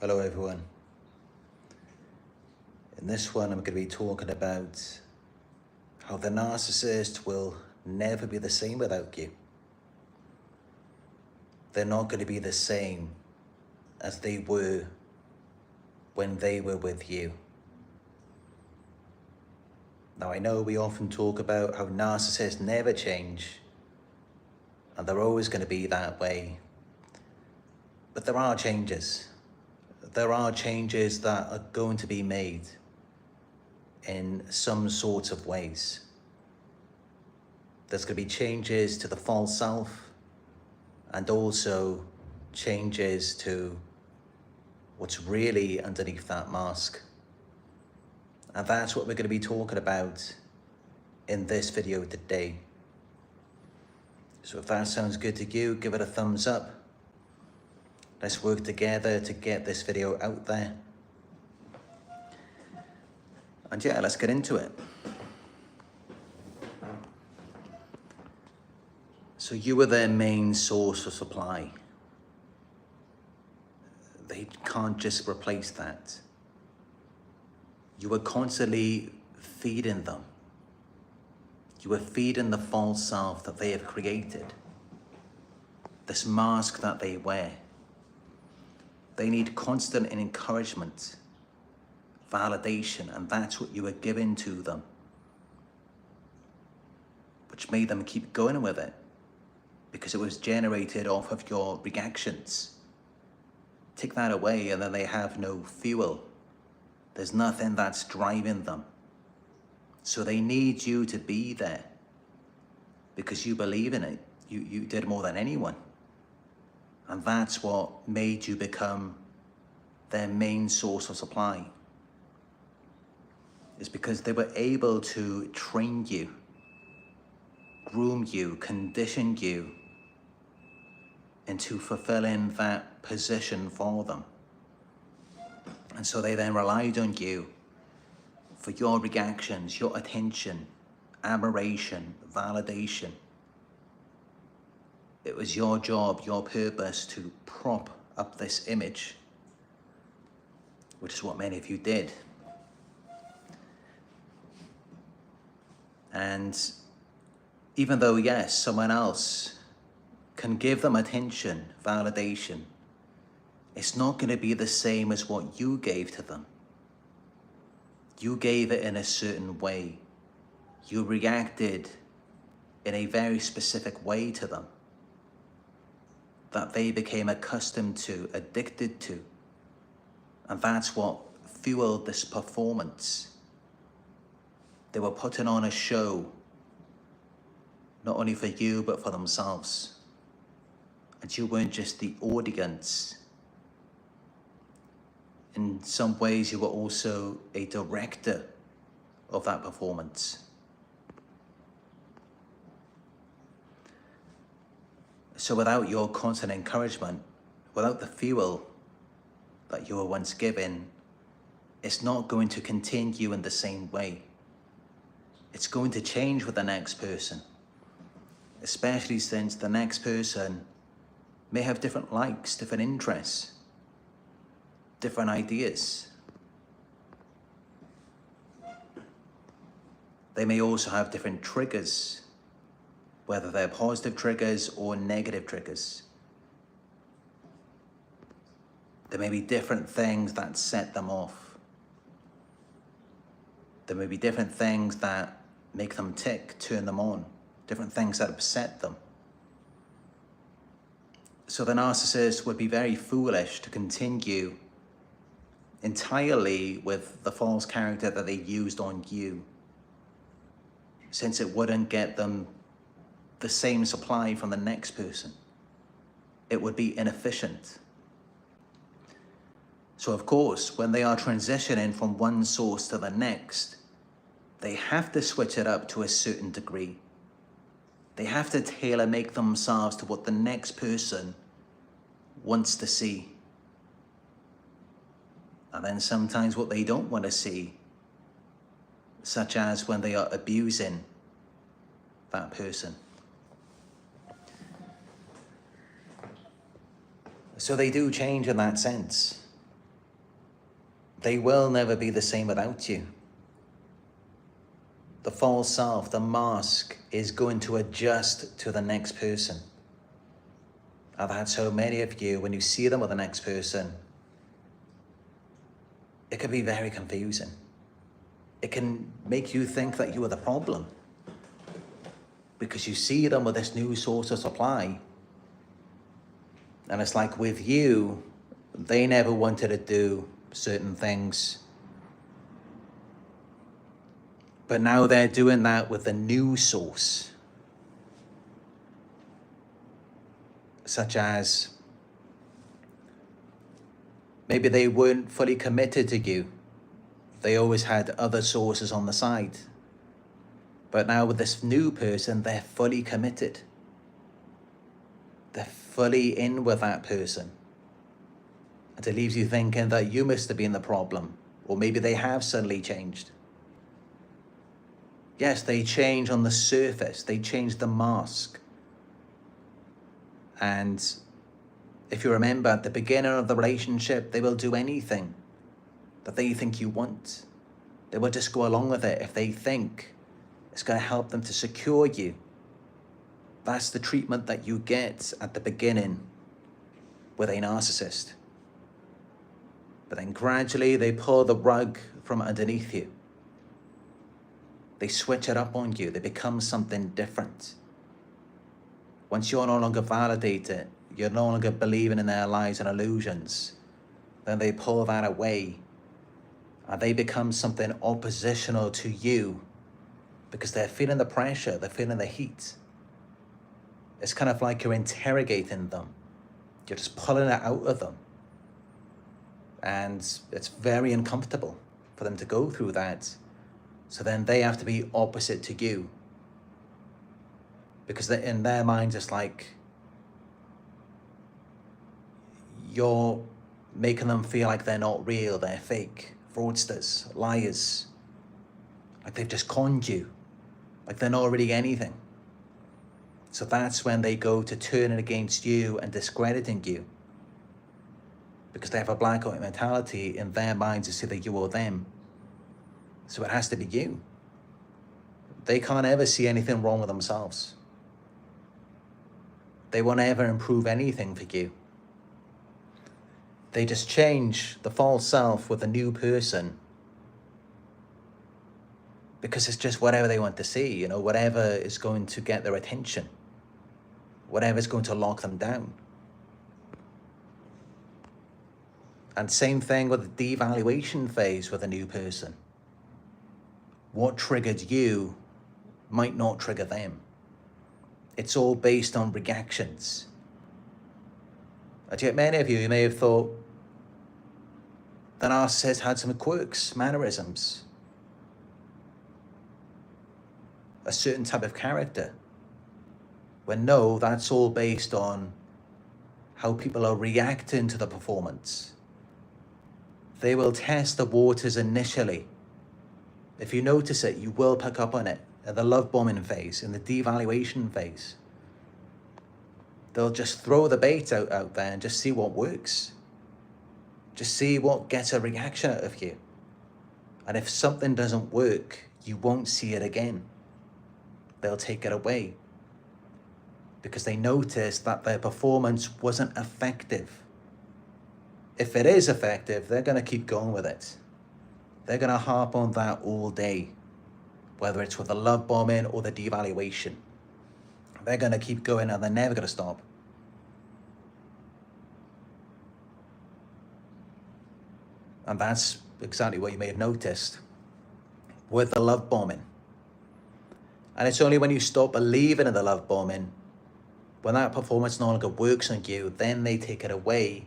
Hello everyone. In this one I'm going to be talking about how the narcissist will never be the same without you. They're not going to be the same as they were when they were with you. Now I know we often talk about how narcissists never change and they're always going to be that way, but there are changes. There are changes that are going to be made in some sorts of ways. There's going to be changes to the false self and also changes to what's really underneath that mask. And that's what we're going to be talking about in this video today. So if that sounds good to you, give it a thumbs up. Let's work together to get this video out there. And yeah, let's get into it. So you were their main source of supply. They can't just replace that. You were constantly feeding them. You were feeding the false self that they have created. This mask that they wear. They need constant encouragement, validation, and that's what you were giving to them, which made them keep going with it because it was generated off of your reactions. Take that away and then they have no fuel. There's nothing that's driving them. So they need you to be there because you believe in it. You did more than anyone. And that's what made you become their main source of supply. It's because they were able to train you, groom you, condition you into fulfilling that position for them. And so they then relied on you for your reactions, your attention, admiration, validation. It was your job, your purpose to prop up this image, which is what many of you did. And even though, yes, someone else can give them attention, validation, it's not going to be the same as what you gave to them. You gave it in a certain way. You reacted in a very specific way to them that they became accustomed to, addicted to. And that's what fueled this performance. They were putting on a show, not only for you, but for themselves. And you weren't just the audience. In some ways, you were also a director of that performance. So without your constant encouragement, without the fuel that you were once given, it's not going to continue in the same way. It's going to change with the next person, especially since the next person may have different likes, different interests, different ideas. They may also have different triggers, whether they're positive triggers or negative triggers. There may be different things that set them off. There may be different things that make them tick, turn them on, different things that upset them. So the narcissist would be very foolish to continue entirely with the false character that they used on you, since it wouldn't get them the same supply from the next person. It would be inefficient. So of course, when they are transitioning from one source to the next, they have to switch it up to a certain degree. They have to tailor make themselves to what the next person wants to see. And then sometimes what they don't want to see, such as when they are abusing that person. So they do change in that sense. They will never be the same without you. The false self, the mask, is going to adjust to the next person. I've had so many of you, when you see them with the next person, it can be very confusing. It can make you think that you are the problem because you see them with this new source of supply. And it's like with you, they never wanted to do certain things. But now they're doing that with a new source. Such as, maybe they weren't fully committed to you. They always had other sources on the side. But now with this new person, they're fully committed. They're fully in with that person. And it leaves you thinking that you must have been the problem. Or maybe they have suddenly changed. Yes, they change on the surface. They change the mask. And if you remember, at the beginning of the relationship, they will do anything that they think you want. They will just go along with it if they think it's going to help them to secure you. That's the treatment that you get at the beginning with a narcissist. But then gradually they pull the rug from underneath you. They switch it up on you. They become something different. Once you're no longer validated, you're no longer believing in their lies and illusions, then they pull that away and they become something oppositional to you because they're feeling the pressure, they're feeling the heat. It's kind of like you're interrogating them. You're just pulling it out of them. And it's very uncomfortable for them to go through that. So then they have to be opposite to you. Because in their minds, it's like you're making them feel like they're not real, they're fake, fraudsters, liars. Like they've just conned you. Like they're not really anything. So that's when they go to turning against you and discrediting you. Because they have a blackout mentality in their minds to see that you or them. So it has to be you. They can't ever see anything wrong with themselves. They won't ever improve anything for you. They just change the false self with a new person because it's just whatever they want to see, you know, whatever is going to get their attention, whatever is going to lock them down. And same thing with the devaluation phase with a new person. What triggered you might not trigger them. It's all based on reactions. And yet many of you may have thought the narcissist had some quirks, mannerisms, a certain type of character. When no, that's all based on how people are reacting to the performance. They will test the waters initially. If you notice it, you will pick up on it in the love bombing phase, in the devaluation phase. They'll just throw the bait out there and just see what works. Just see what gets a reaction out of you. And if something doesn't work, you won't see it again. They'll take it away because they notice that their performance wasn't effective. If it is effective, they're going to keep going with it. They're going to harp on that all day, whether it's with the love bombing or the devaluation. They're going to keep going and they're never going to stop. And that's exactly what you may have noticed with the love bombing. And it's only when you stop believing in the love bombing, when that performance no longer works on you, then they take it away.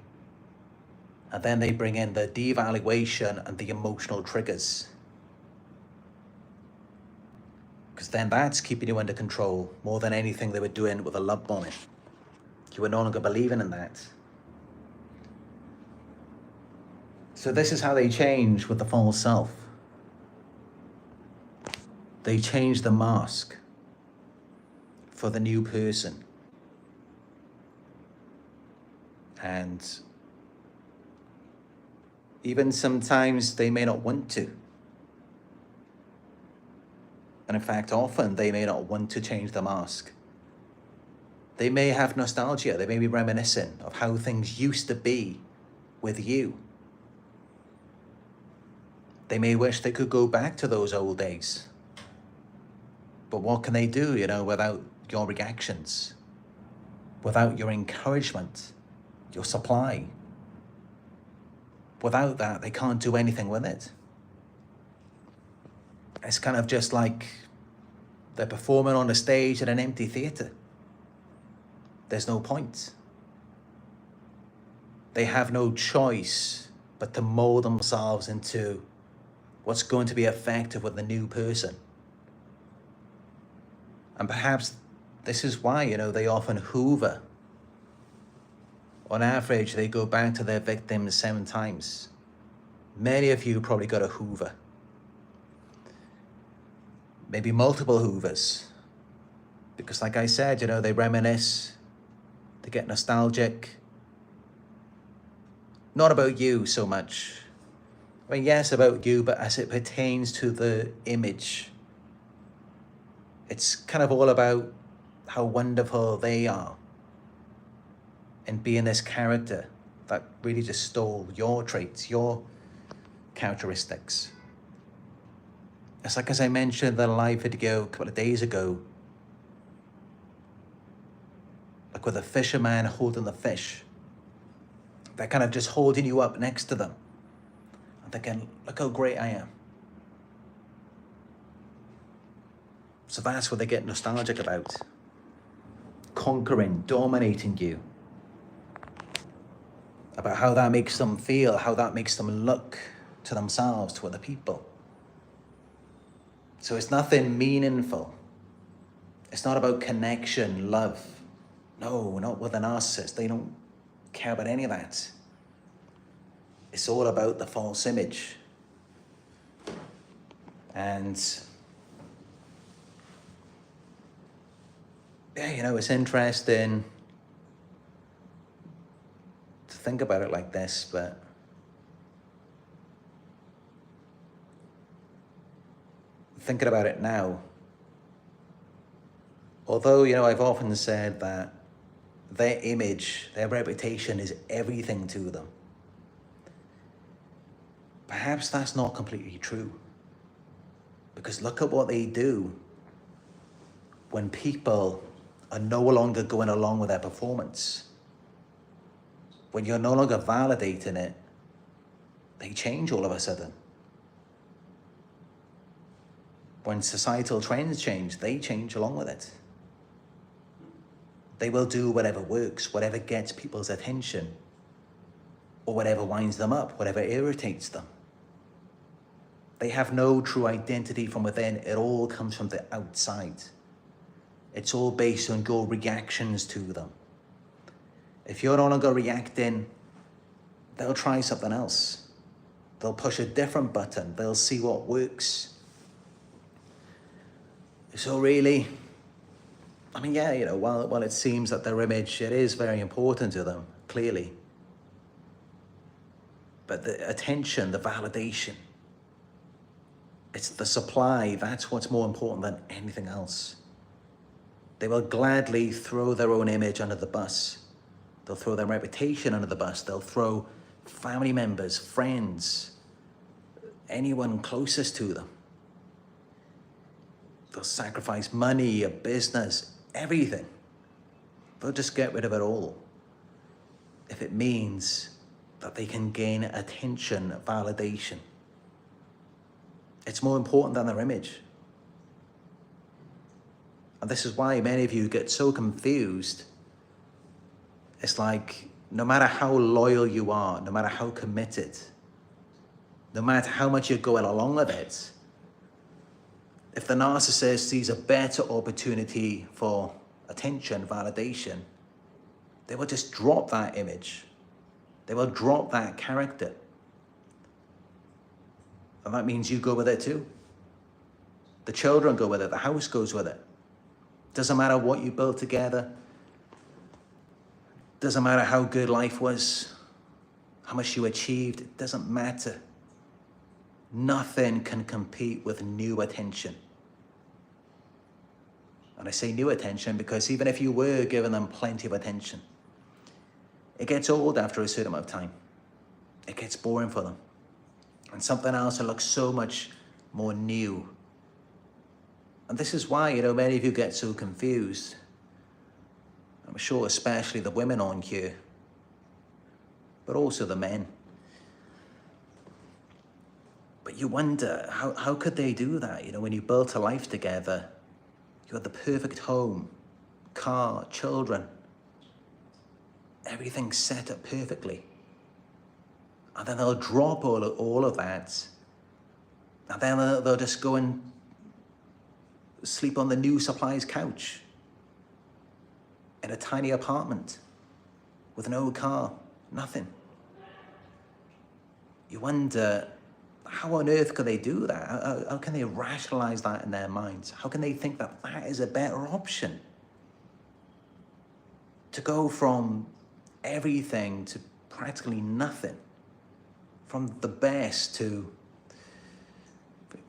And then they bring in the devaluation and the emotional triggers. Because then that's keeping you under control more than anything they were doing with the love bombing. You were no longer believing in that. So this is how they change with the false self. They change the mask for the new person. And Even sometimes they may not want to. And in fact, often they may not want to change the mask. They may have nostalgia. They may be reminiscent of how things used to be with you. They may wish they could go back to those old days. But what can they do, without your reactions, without your encouragement, your supply? Without that, they can't do anything with it. It's kind of just like they're performing on a stage at an empty theatre. There's no point. They have no choice but to mold themselves into what's going to be effective with the new person. And perhaps this is why, they often hoover. On average, they go back to their victims 7 times. Many of you probably got a hoover. Maybe multiple hoovers. Because like I said, they reminisce, they get nostalgic. Not about you so much. I mean, yes, about you, but as it pertains to the image, it's kind of all about how wonderful they are and being this character that really just stole your traits, your characteristics. It's like, as I mentioned in the live video a couple of days ago, like with a fisherman holding the fish, they're kind of just holding you up next to them and thinking, look how great I am. So that's what they get nostalgic about. Conquering, dominating you. About how that makes them feel, how that makes them look to themselves, to other people. So it's nothing meaningful. It's not about connection, love. No, not with a narcissist. They don't care about any of that. It's all about the false image. And yeah, it's interesting to think about it like this, but thinking about it now, although, I've often said that their image, their reputation is everything to them, perhaps that's not completely true. Because look at what they do when people are no longer going along with their performance. When you're no longer validating it, they change all of a sudden. When societal trends change, they change along with it. They will do whatever works, whatever gets people's attention, or whatever winds them up, whatever irritates them. They have no true identity from within. It all comes from the outside. It's all based on your reactions to them. If you're no longer reacting, they'll try something else. They'll push a different button. They'll see what works. So really, I mean, yeah, while it seems that their image, it is very important to them, clearly. But the attention, the validation, it's the supply, that's what's more important than anything else. They will gladly throw their own image under the bus. They'll throw their reputation under the bus. They'll throw family members, friends, anyone closest to them. They'll sacrifice money, a business, everything. They'll just get rid of it all if it means that they can gain attention, validation. It's more important than their image. And this is why many of you get so confused. It's like, no matter how loyal you are, no matter how committed, no matter how much you're going along with it, if the narcissist sees a better opportunity for attention, validation, they will just drop that image. They will drop that character. And that means you go with it too. The children go with it. The house goes with it. Doesn't matter what you built together. Doesn't matter how good life was. how much you achieved, it doesn't matter. Nothing can compete with new attention. And I say new attention because even if you were giving them plenty of attention, it gets old after a certain amount of time. It gets boring for them. And something else that looks so much more new. And this is why, many of you get so confused. I'm sure especially the women on here, but also the men. But you wonder, how could they do that? When you built a life together, you had the perfect home, car, children, everything set up perfectly. And then they'll drop all of that. And then they'll just go and sleep on the new supplier's couch in a tiny apartment with no car, nothing. You wonder, how on earth could they do that? How can they rationalize that in their minds? How can they think that that is a better option? To go from everything to practically nothing, from the best to,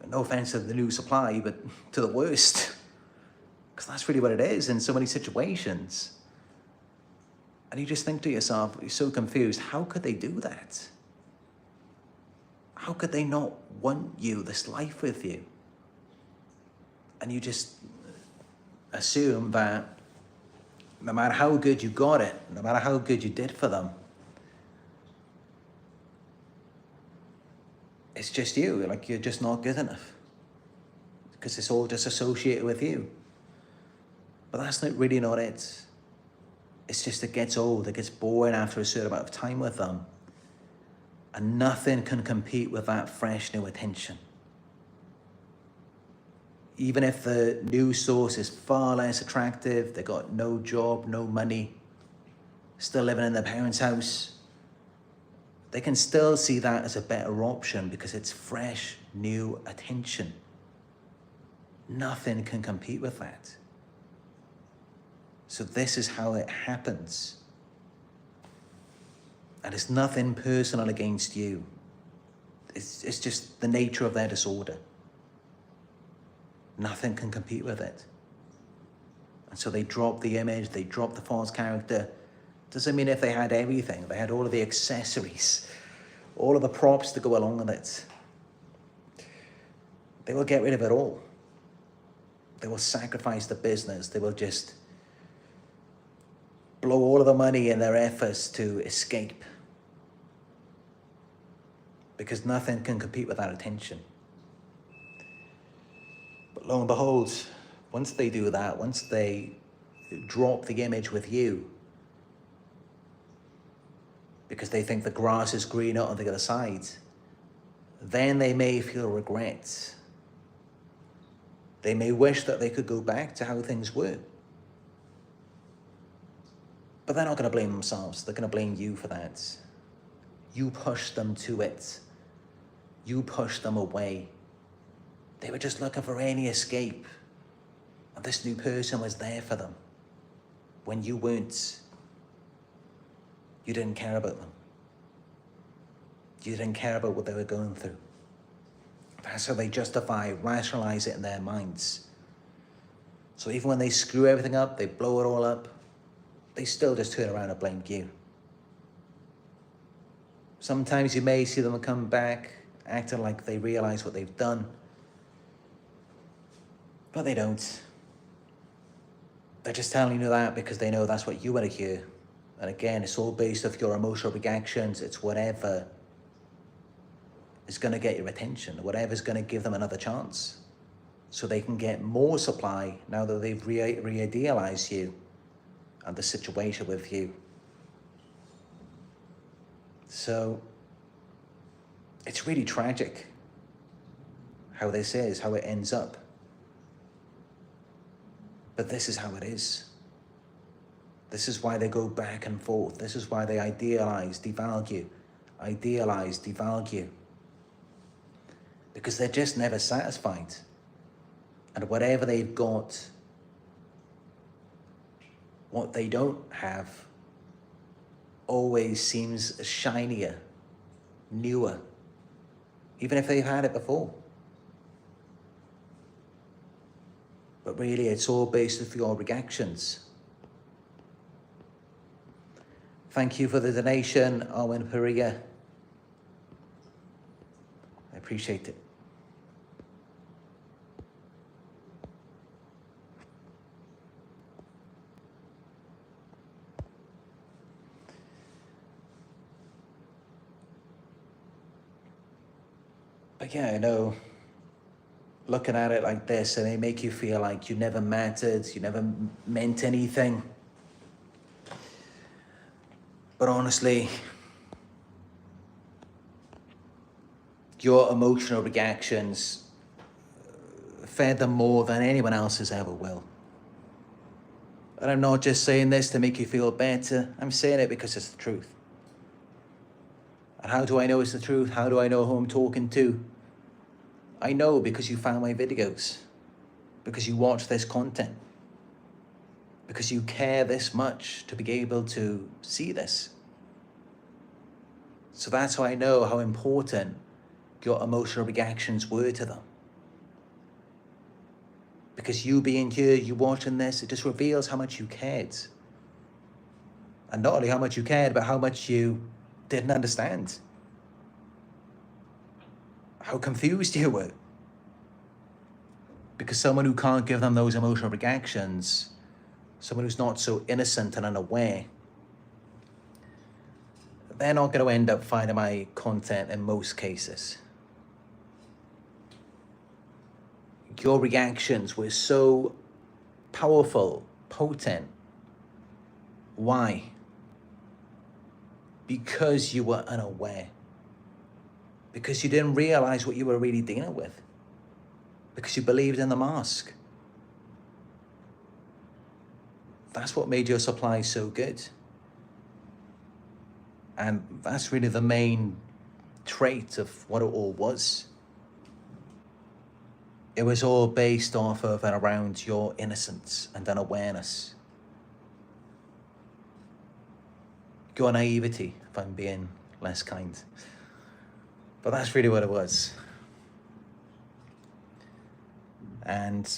no offense to the new supply, but to the worst. Because that's really what it is in so many situations. And you just think to yourself, you're so confused, how could they do that? How could they not want you, this life with you? And you just assume that no matter how good you got it, no matter how good you did for them, it's just you, like you're just not good enough. Because it's all just associated with you. But that's really not it. It's just it gets old, it gets boring after a certain amount of time with them. And nothing can compete with that fresh new attention. Even if the new source is far less attractive, they got no job, no money, still living in their parents' house, they can still see that as a better option because it's fresh, new attention. Nothing can compete with that. So this is how it happens. And it's nothing personal against you. It's just the nature of their disorder. Nothing can compete with it. And so they drop the image, they drop the false character. Doesn't mean if they had everything, they had all of the accessories, all of the props to go along with it. They will get rid of it all. They will sacrifice the business. They will just blow all of the money in their efforts to escape. Because nothing can compete with that attention. But lo and behold, once they do that, once they drop the image with you, because they think the grass is greener on the other side, then they may feel regret. They may wish that they could go back to how things were. But they're not going to blame themselves. They're going to blame you for that. You pushed them to it. You pushed them away. They were just looking for any escape. And this new person was there for them. When you weren't, you didn't care about them. You didn't care about what they were going through. That's how they justify, rationalize it in their minds. So even when they screw everything up, they blow it all up, they still just turn around and blame you. Sometimes you may see them come back, acting like they realize what they've done, but they don't. They're just telling you that because they know that's what you want to hear. And again, it's all based off your emotional reactions. It's whatever is going to get your attention, whatever's going to give them another chance, so they can get more supply now that they've re-idealized you and the situation with you. So it's really tragic how this is, how it ends up. But this is how it is. This is why they go back and forth. This is why they idealize, devalue, idealize, devalue. Because they're just never satisfied. And whatever they've got, what they don't have, always seems shinier newer, even if they've had it before. But really, it's all based off your reactions. Thank you for the donation, Owen Perea. I appreciate it. But yeah, I know, looking at it like this, and they make you feel like you never mattered, you never meant anything. But honestly, your emotional reactions fed them more than anyone else's ever will. And I'm not just saying this to make you feel better. I'm saying it because it's the truth. And how do I know it's the truth? How do I know who I'm talking to? I know because you found my videos, because you watch this content, because you care this much to be able to see this. So that's how I know how important your emotional reactions were to them. Because you being here, you watching this, it just reveals how much you cared. And not only how much you cared, but how much you didn't understand. How confused you were. Because someone who can't give them those emotional reactions, someone who's not so innocent and unaware, they're not going to end up finding my content in most cases. Your reactions were so powerful, potent. Why? Because you were unaware. Because you didn't realize what you were really dealing with. Because you believed in the mask. That's what made your supply so good. And that's really the main trait of what it all was. It was all based off of and around your innocence and unawareness. Your naivety, if I'm being less kind. But that's really what it was. And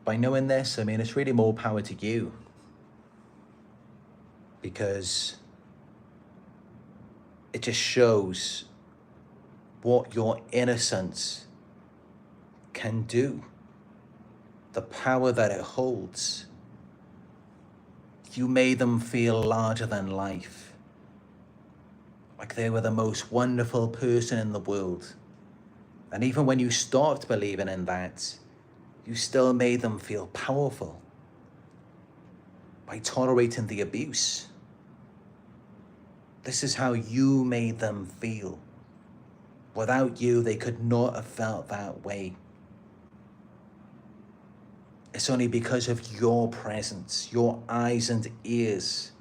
by knowing this, I mean, it's really more power to you. Because it just shows what your innocence can do. The power that it holds. You made them feel larger than life. Like they were the most wonderful person in the world. And even when you stopped believing in that, you still made them feel powerful by tolerating the abuse. This is how you made them feel. Without you, they could not have felt that way. It's only because of your presence, your eyes and ears,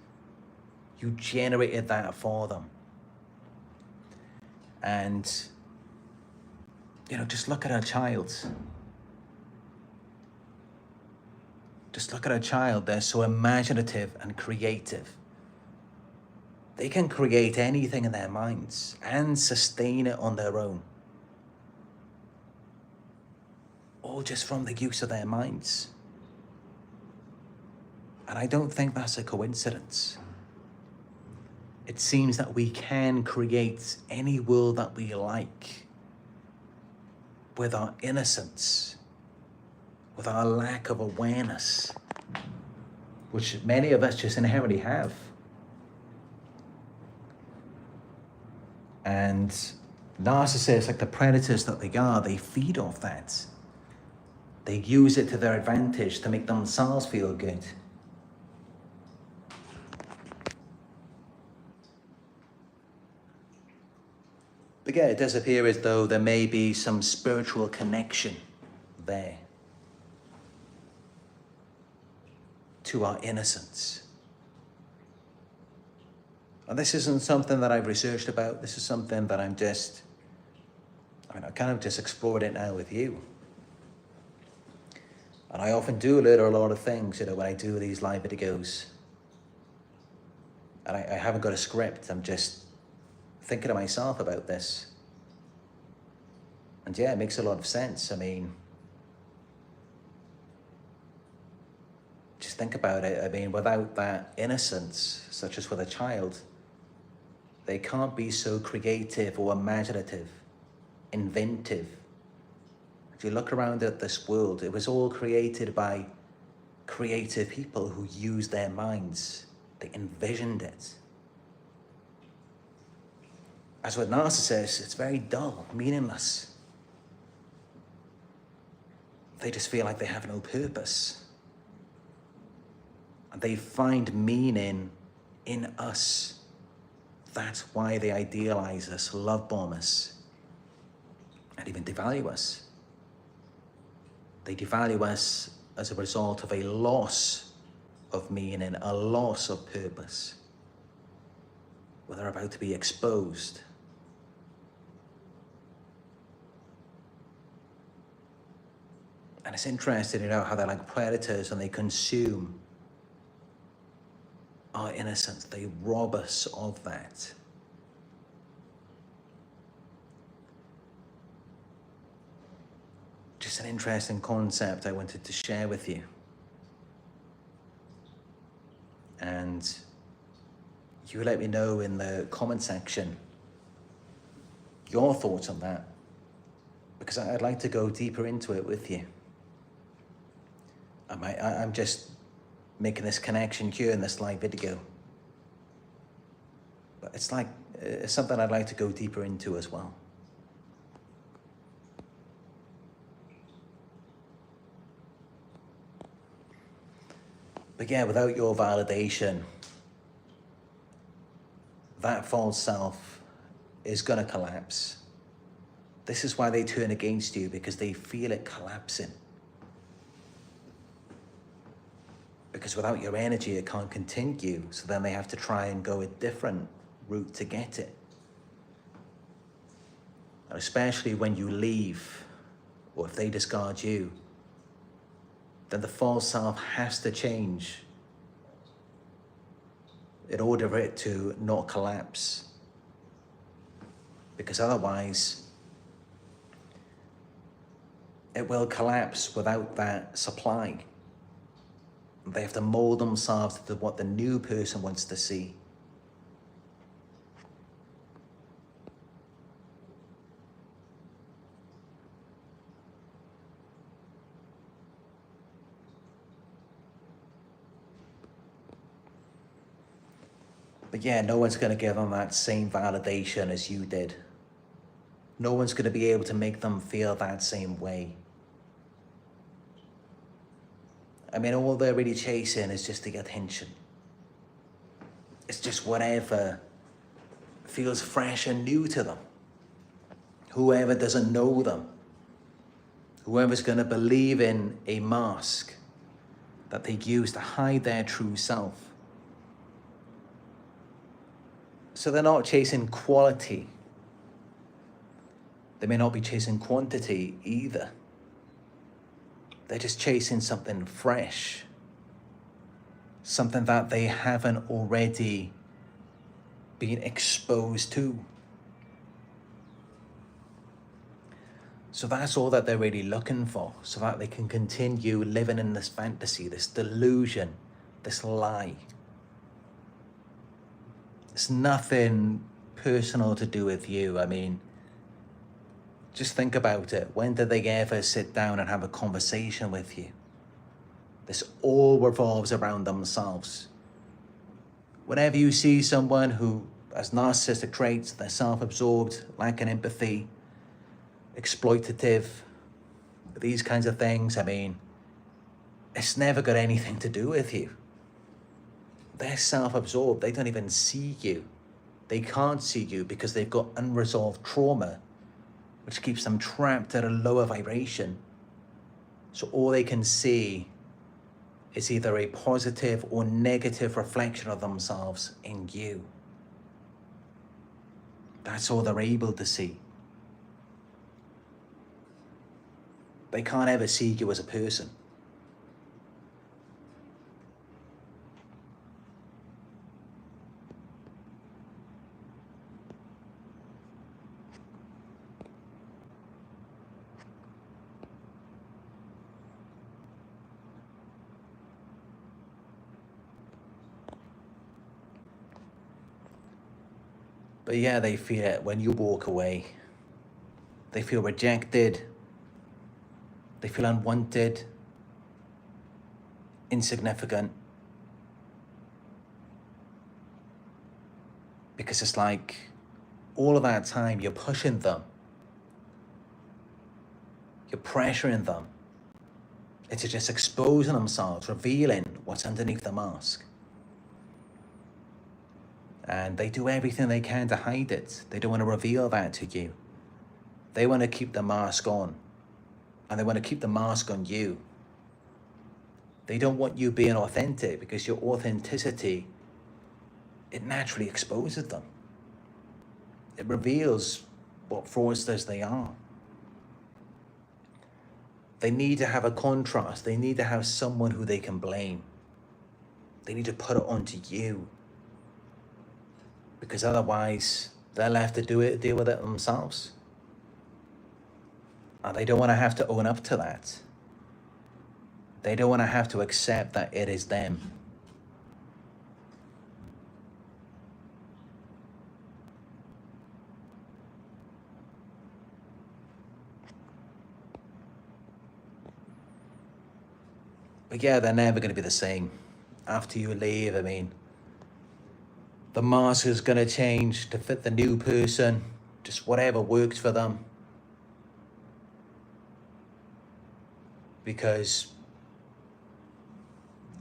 you generated that for them. And, you know, just look at a child. Just look at a child. They're so imaginative and creative. They can create anything in their minds and sustain it on their own. All just from the use of their minds. And I don't think that's a coincidence. It seems that we can create any world that we like with our innocence, with our lack of awareness, which many of us just inherently have. And narcissists, like the predators that they are, they feed off that. They use it to their advantage to make themselves feel good. But yeah, it does appear as though there may be some spiritual connection there to our innocence. And this isn't something that I've researched about. This is something that I kind of just explored it now with you. And I often do learn a lot of things, you know, when I do these live videos. And I haven't got a script, I'm just thinking to myself about this. And yeah, it makes a lot of sense. I mean, just think about it. I mean, without that innocence, such as with a child, they can't be so creative or imaginative, inventive. If you look around at this world, it was all created by creative people who used their minds. They envisioned it. As with narcissists, it's very dull, meaningless. They just feel like they have no purpose. And they find meaning in us. That's why they idealize us, love bomb us, and even devalue us. They devalue us as a result of a loss of meaning, a loss of purpose, where they're about to be exposed. And it's interesting, you know, how they're like predators and they consume our innocence. They rob us of that. Just an interesting concept I wanted to share with you. And you let me know in the comment section your thoughts on that, because I'd like to go deeper into it with you. I'm just making this connection here in this live video. But it's something I'd like to go deeper into as well. But yeah, without your validation, that false self is gonna collapse. This is why they turn against you, because they feel it collapsing. Because without your energy, it can't continue. So then they have to try and go a different route to get it. And especially when you leave, or if they discard you, then the false self has to change in order for it to not collapse. Because otherwise, it will collapse without that supply. They have to mold themselves to what the new person wants to see. But yeah, no one's going to give them that same validation as you did. No one's going to be able to make them feel that same way. I mean, all they're really chasing is just the attention. It's just whatever feels fresh and new to them. Whoever doesn't know them. Whoever's going to believe in a mask that they use to hide their true self. So they're not chasing quality. They may not be chasing quantity either. They're just chasing something fresh. Something that they haven't already been exposed to. So that's all that they're really looking for, so that they can continue living in this fantasy, this delusion, this lie. It's nothing personal to do with you. I mean, just think about it. When did they ever sit down and have a conversation with you? This all revolves around themselves. Whenever you see someone who has narcissistic traits, they're self-absorbed, lacking empathy, exploitative, these kinds of things, I mean, it's never got anything to do with you. They're self-absorbed. They don't even see you. They can't see you because they've got unresolved trauma, which keeps them trapped at a lower vibration. So all they can see is either a positive or negative reflection of themselves in you. That's all they're able to see. They can't ever see you as a person. But yeah, they feel it when you walk away. They feel rejected. They feel unwanted, insignificant. Because it's like all of that time you're pushing them. You're pressuring them into just exposing themselves, revealing what's underneath the mask. And they do everything they can to hide it. They don't want to reveal that to you. They want to keep the mask on. And they want to keep the mask on you. They don't want you being authentic, because your authenticity, it naturally exposes them. It reveals what fraudsters they are. They need to have a contrast. They need to have someone who they can blame. They need to put it onto you. Because otherwise, they're left to deal with it themselves. And they don't want to have to own up to that. They don't want to have to accept that it is them. But yeah, they're never going to be the same after you leave. I mean, the mask is going to change to fit the new person, just whatever works for them. Because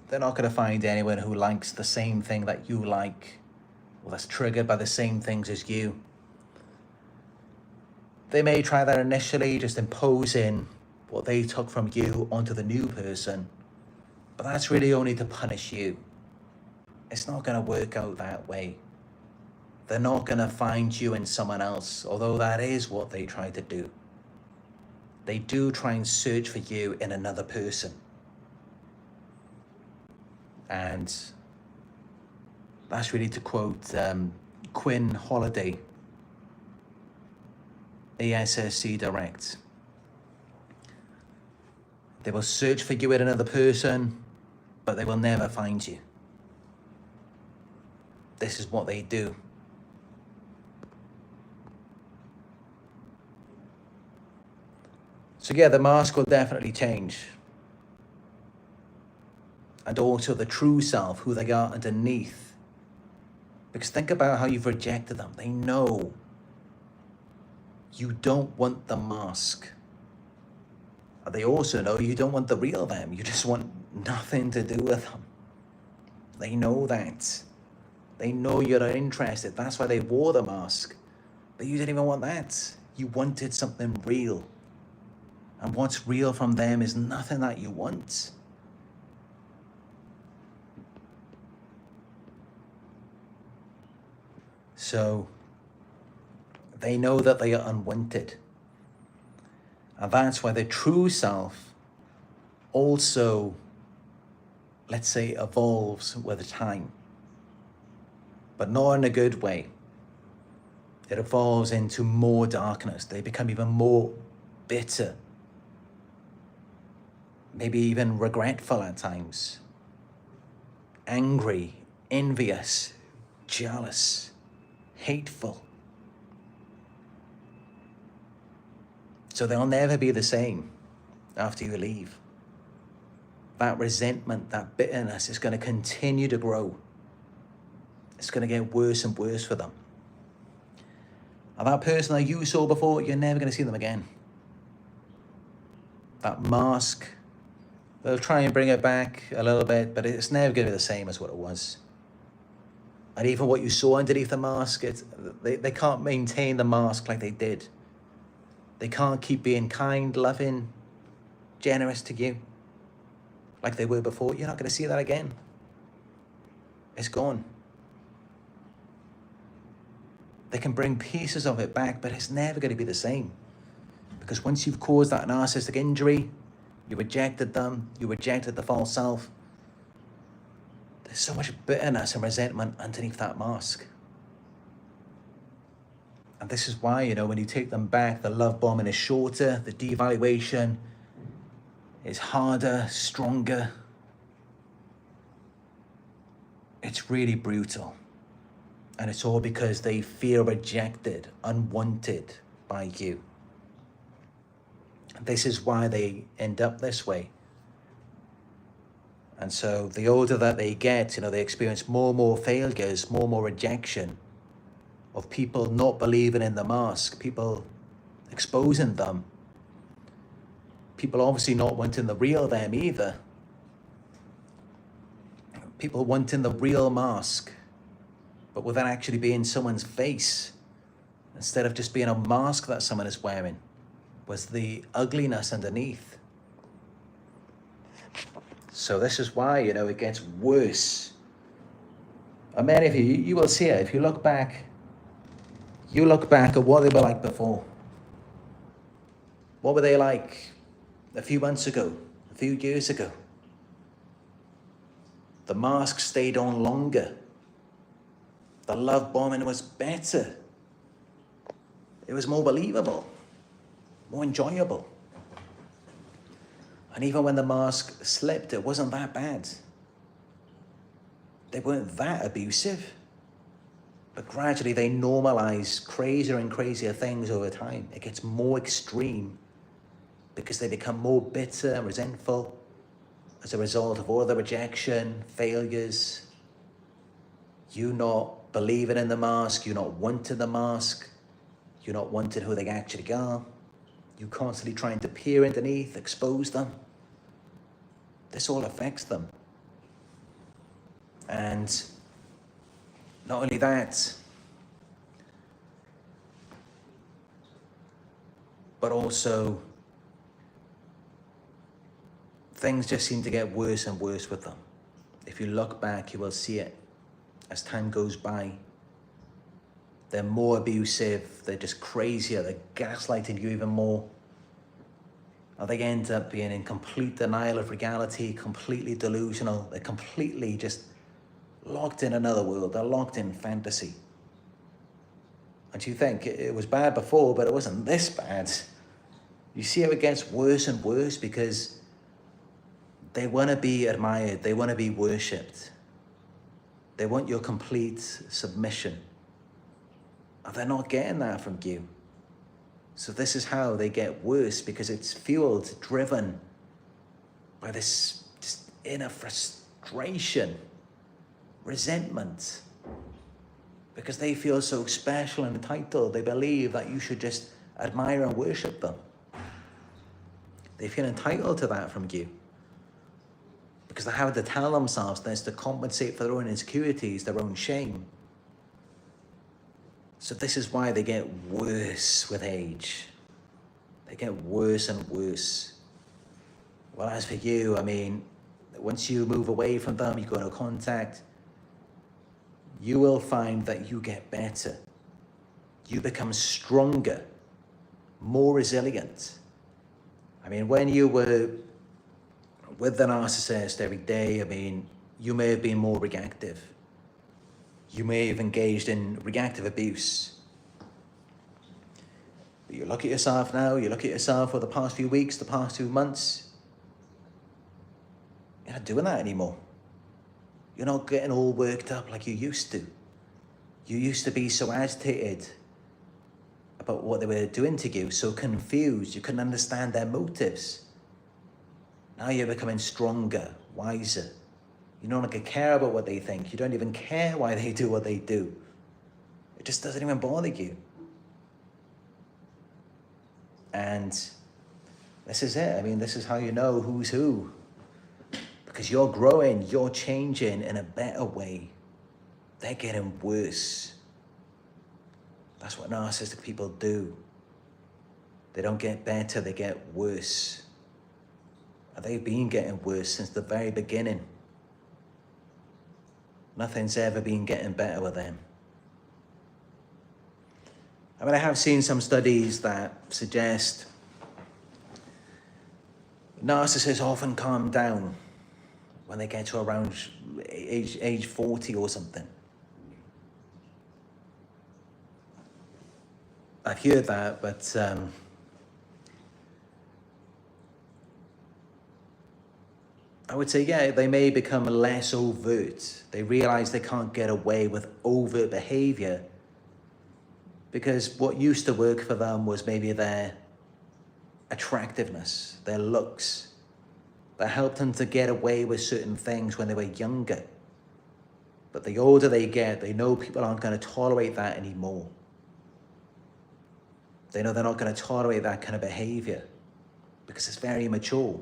they're not going to find anyone who likes the same thing that you like, or that's triggered by the same things as you. They may try that initially, just imposing what they took from you onto the new person, but that's really only to punish you. It's not going to work out that way. They're not going to find you in someone else, although that is what they try to do. They do try and search for you in another person. And that's really to quote Quinn Holiday, ASSC Direct. They will search for you in another person, but they will never find you. This is what they do. So yeah, the mask will definitely change. And also the true self, who they are underneath. Because think about how you've rejected them. They know you don't want the mask. And they also know you don't want the real them. You just want nothing to do with them. They know that. They know you're not interested. That's why they wore the mask. But you didn't even want that. You wanted something real. And what's real from them is nothing that you want. So they know that they are unwanted. And that's why the true self also, let's say, evolves with time. But not in a good way. It evolves into more darkness. They become even more bitter. Maybe even regretful at times. Angry, envious, jealous, hateful. So they'll never be the same after you leave. That resentment, that bitterness is going to continue to grow. It's going to get worse and worse for them. And that person that you saw before, you're never going to see them again. That mask, they'll try and bring it back a little bit, but it's never going to be the same as what it was. And even what you saw underneath the mask, they can't maintain the mask like they did. They can't keep being kind, loving, generous to you like they were before. You're not going to see that again. It's gone. They can bring pieces of it back, but it's never going to be the same. Because once you've caused that narcissistic injury, you rejected them, you rejected the false self, there's so much bitterness and resentment underneath that mask. And this is why, when you take them back, the love bombing is shorter, the devaluation is harder, stronger. It's really brutal. And it's all because they feel rejected, unwanted by you. This is why they end up this way. And so the older that they get, they experience more and more failures, more and more rejection of people not believing in the mask, people exposing them, people obviously not wanting the real them either. People wanting the real mask, but without actually being someone's face, instead of just being a mask that someone is wearing, was the ugliness underneath. So this is why, it gets worse. And many of you will see it. If you look back at what they were like before. What were they like a few months ago, a few years ago? The mask stayed on longer. The love bombing was better. It was more believable, more enjoyable. And even when the mask slipped, it wasn't that bad. They weren't that abusive. But gradually they normalize crazier and crazier things over time. It gets more extreme because they become more bitter and resentful as a result of all the rejection, failures. You not believing in the mask, you not wanting the mask, you not wanting who they actually are. You constantly trying to peer underneath, expose them. This all affects them. And not only that, but also things just seem to get worse and worse with them. If you look back, you will see it as time goes by. They're more abusive, they're just crazier, they're gaslighting you even more. And they end up being in complete denial of reality, completely delusional. They're completely just locked in another world. They're locked in fantasy. And you think it was bad before, but it wasn't this bad. You see how it gets worse and worse because they want to be admired. They want to be worshipped. They want your complete submission. And they're not getting that from you. So this is how they get worse, because it's fueled, driven by this just inner frustration, resentment, because they feel so special and entitled. They believe that you should just admire and worship them. They feel entitled to that from you because they're having to tell themselves this to compensate for their own insecurities, their own shame. So this is why they get worse with age. They get worse and worse. Well, as for you, once you move away from them, you go into contact, you will find that you get better. You become stronger, more resilient. When you were with the narcissist every day, you may have been more reactive. You may have engaged in reactive abuse. But you look at yourself now, you look at yourself for the past few weeks, the past 2 months, you're not doing that anymore. You're not getting all worked up like you used to. You used to be so agitated about what they were doing to you, so confused, you couldn't understand their motives. Now you're becoming stronger, wiser. You no longer care about what they think. You don't even care why they do what they do. It just doesn't even bother you. And this is it. This is how you know who's who. Because you're growing, you're changing in a better way. They're getting worse. That's what narcissistic people do. They don't get better, they get worse. And they've been getting worse since the very beginning. Nothing's ever been getting better with them. I have seen some studies that suggest narcissists often calm down when they get to around age 40 or something. I've heard that, but I would say, yeah, they may become less overt. They realize they can't get away with overt behavior because what used to work for them was maybe their attractiveness, their looks, that helped them to get away with certain things when they were younger. But the older they get, they know people aren't going to tolerate that anymore. They know they're not going to tolerate that kind of behavior because it's very immature.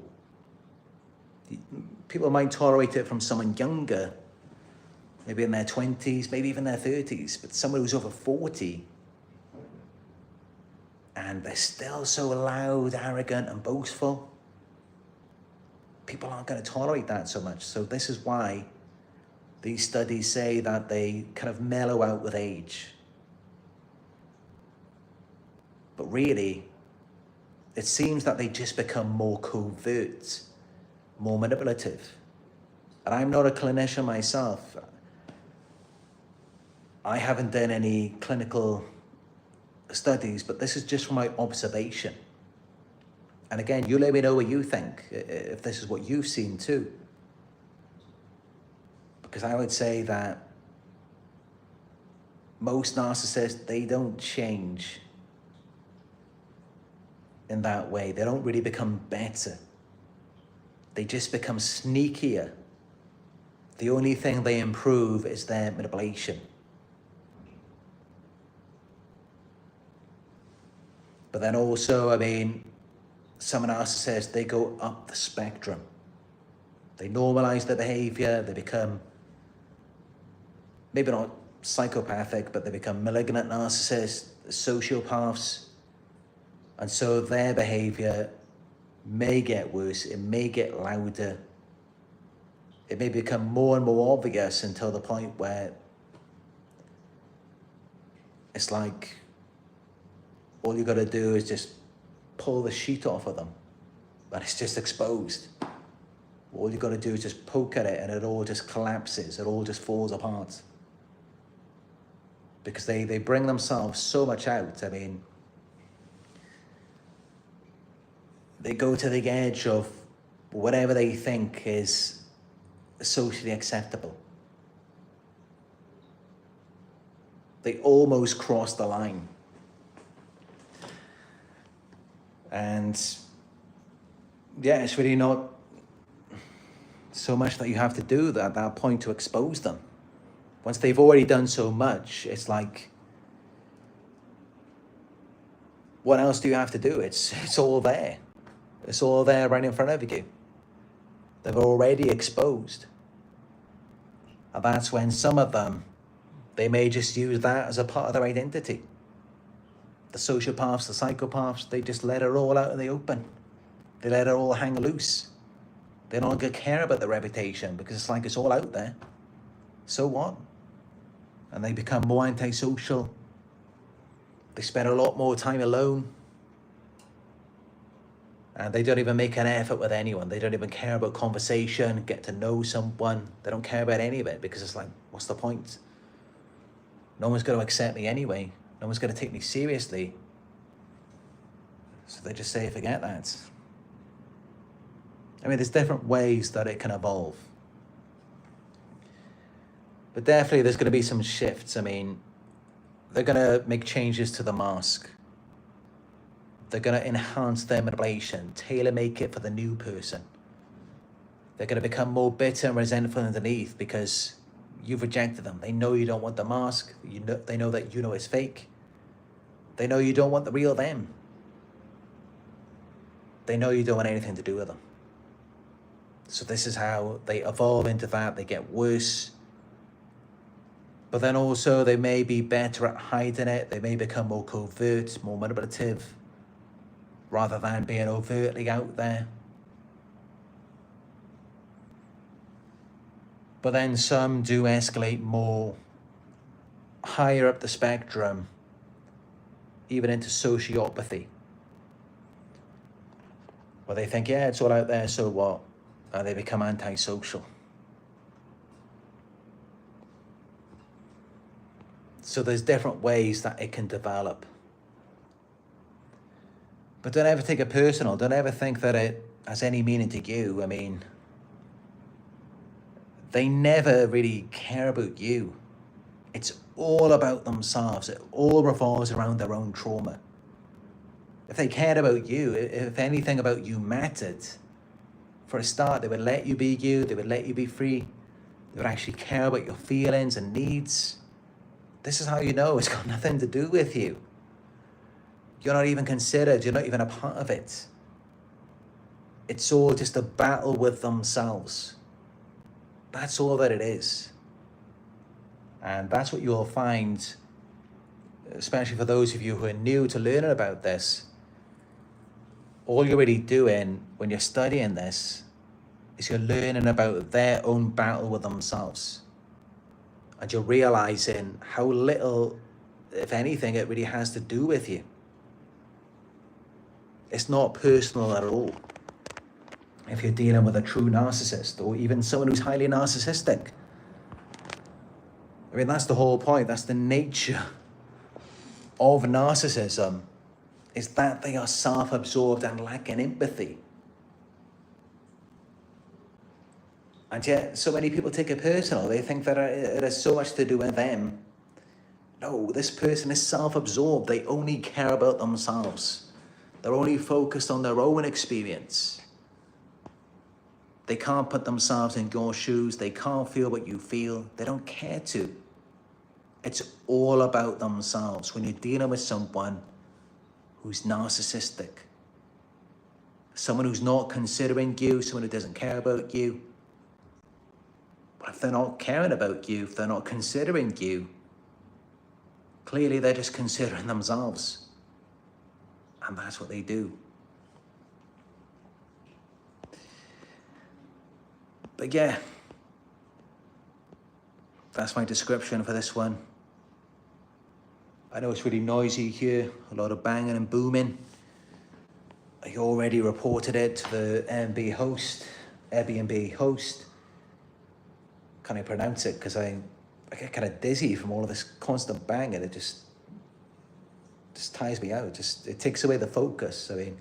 People might tolerate it from someone younger, maybe in their 20s, maybe even their 30s, but someone who's over 40, and they're still so loud, arrogant, and boastful. People aren't going to tolerate that so much. So this is why these studies say that they kind of mellow out with age. But really, it seems that they just become more covert, more manipulative. And I'm not a clinician myself. I haven't done any clinical studies, but this is just from my observation. And again, you let me know what you think, if this is what you've seen too. Because I would say that most narcissists, they don't change in that way. They don't really become better. They just become sneakier. The only thing they improve is their manipulation. But then also, I mean, some narcissists, they go up the spectrum. They normalize their behavior, they become, maybe not psychopathic, but they become malignant narcissists, sociopaths. And so their behavior may get worse, it may get louder, it may become more and more obvious until the point where it's like all you got to do is just pull the sheet off of them and it's just exposed. All you got to do is just poke at it and it all just collapses, it all just falls apart. Because they bring themselves so much out. I mean, they go to the edge of whatever they think is socially acceptable. They almost cross the line. And yeah, it's really not so much that you have to do at that point to expose them. Once they've already done so much, it's like, what else do you have to do? It's all there. It's all there right in front of you. They've already exposed. And that's when some of them, they may just use that as a part of their identity. The sociopaths, the psychopaths, they just let it all out in the open. They let it all hang loose. They don't care about their reputation because it's like it's all out there. So what? And they become more antisocial. They spend a lot more time alone. And they don't even make an effort with anyone. They don't even care about conversation, get to know someone. They don't care about any of it because it's like, what's the point? No one's going to accept me anyway. No one's going to take me seriously. So they just say, forget that. I mean, there's different ways that it can evolve. But definitely there's going to be some shifts. I mean, they're going to make changes to the mask. They're going to enhance their manipulation, tailor-make it for the new person. They're going to become more bitter and resentful underneath because you've rejected them. They know you don't want the mask. They know that you know it's fake. They know you don't want the real them. They know you don't want anything to do with them. So this is how they evolve into that. They get worse. But then also they may be better at hiding it. They may become more covert, more manipulative, rather than being overtly out there. But then some do escalate more higher up the spectrum, even into sociopathy, where they think, yeah, it's all out there, so what? And they become antisocial. So there's different ways that it can develop. But don't ever take it personal. Don't ever think that it has any meaning to you. I mean, they never really care about you. It's all about themselves. It all revolves around their own trauma. If they cared about you, if anything about you mattered, for a start, they would let you be you, they would let you be free, they would actually care about your feelings and needs. This is how you know it's got nothing to do with you. You're not even considered, you're not even a part of it. It's all just a battle with themselves. That's all that it is. And that's what you'll find, especially for those of you who are new to learning about this. All you're really doing when you're studying this is you're learning about their own battle with themselves. And you're realizing how little, if anything, it really has to do with you. It's not personal at all. If you're dealing with a true narcissist, or even someone who's highly narcissistic. I mean, that's the whole point. That's the nature of narcissism, is that they are self-absorbed and lacking empathy. And yet, so many people take it personal. They think that it has so much to do with them. No, this person is self-absorbed. They only care about themselves. They're only focused on their own experience. They can't put themselves in your shoes. They can't feel what you feel. They don't care to. It's all about themselves when you're dealing with someone who's narcissistic. Someone who's not considering you, someone who doesn't care about you. But if they're not caring about you, if they're not considering you, clearly they're just considering themselves. And that's what they do. But yeah, that's my description for this one. I know it's really noisy here, a lot of banging and booming. I already reported it to the Airbnb host. Can't even pronounce it because I get kind of dizzy from all of this constant banging. It just tires me out. It takes away the focus. I mean,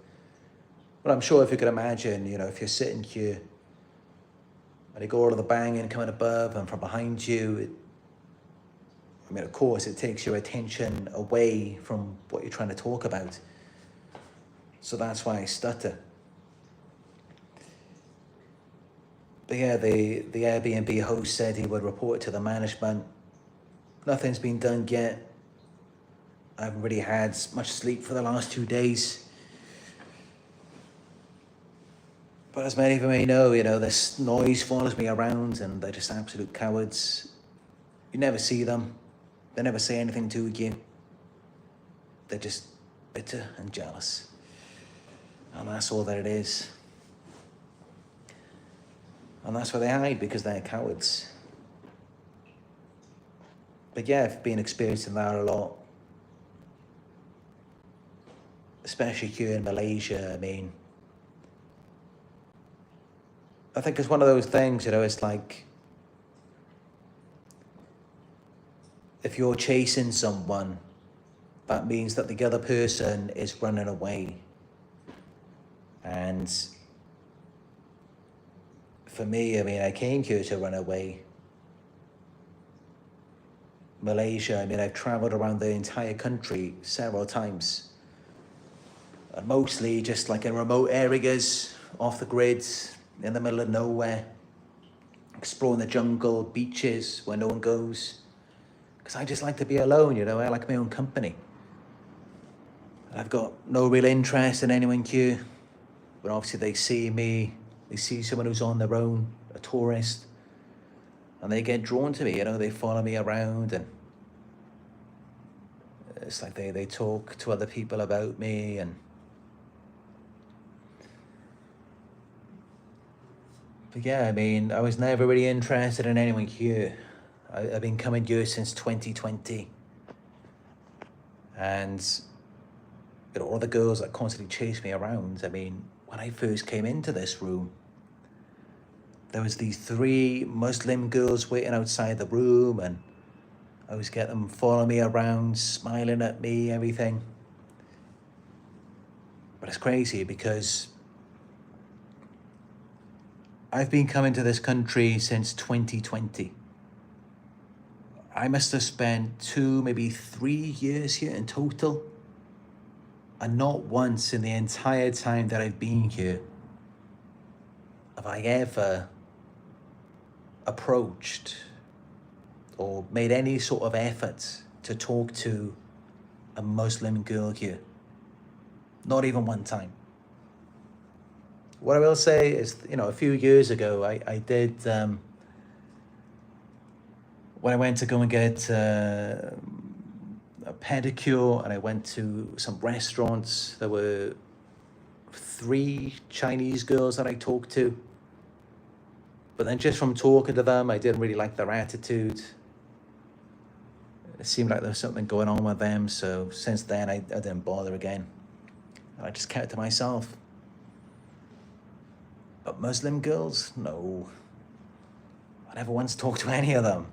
well, I'm sure if you could imagine, if you're sitting here and you got all of the banging coming above and from behind you, of course, it takes your attention away from what you're trying to talk about. So that's why I stutter. But yeah, the Airbnb host said he would report it to the management. Nothing's been done yet. I haven't really had much sleep for the last 2 days. But as many of you may know, this noise follows me around and they're just absolute cowards. You never see them. They never say anything to you. They're just bitter and jealous. And that's all that it is. And that's where they hide, because they're cowards. But yeah, I've been experiencing that a lot. Especially here in Malaysia. I mean, I think it's one of those things, it's like, if you're chasing someone, that means that the other person is running away. And for me, I came here to run away. Malaysia, I've traveled around the entire country several times. Mostly just like in remote areas, off the grid, in the middle of nowhere. Exploring the jungle, beaches where no one goes. Because I just like to be alone, I like my own company. I've got no real interest in anyone here. But obviously they see me, they see someone who's on their own, a tourist, and they get drawn to me, they follow me around, and it's like they talk to other people about me. And but yeah, I was never really interested in anyone here. I've been coming here since 2020. And all the girls that constantly chase me around, when I first came into this room, there was these 3 Muslim girls waiting outside the room, and I was getting them following me around, smiling at me, everything. But it's crazy because I've been coming to this country since 2020. I must have spent 2, maybe 3 years here in total. And not once in the entire time that I've been here have I ever approached or made any sort of effort to talk to a Muslim girl here. Not even one time. What I will say is, a few years ago, I did, when I went to go and get a pedicure, and I went to some restaurants, there were 3 Chinese girls that I talked to. But then just from talking to them, I didn't really like their attitude. It seemed like there was something going on with them. So since then, I didn't bother again. And I just kept it to myself. But Muslim girls? No. I never once talked to any of them.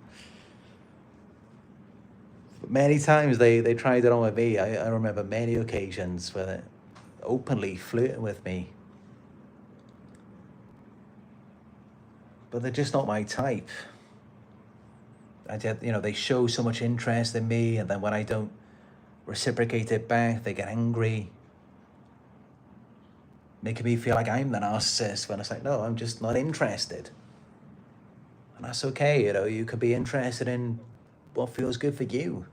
But many times they tried it on with me. I remember many occasions where they openly flirting with me. But they're just not my type. They show so much interest in me, and then when I don't reciprocate it back, they get angry, making me feel like I'm the narcissist, when it's like, no, I'm just not interested. And that's okay, you could be interested in what feels good for you.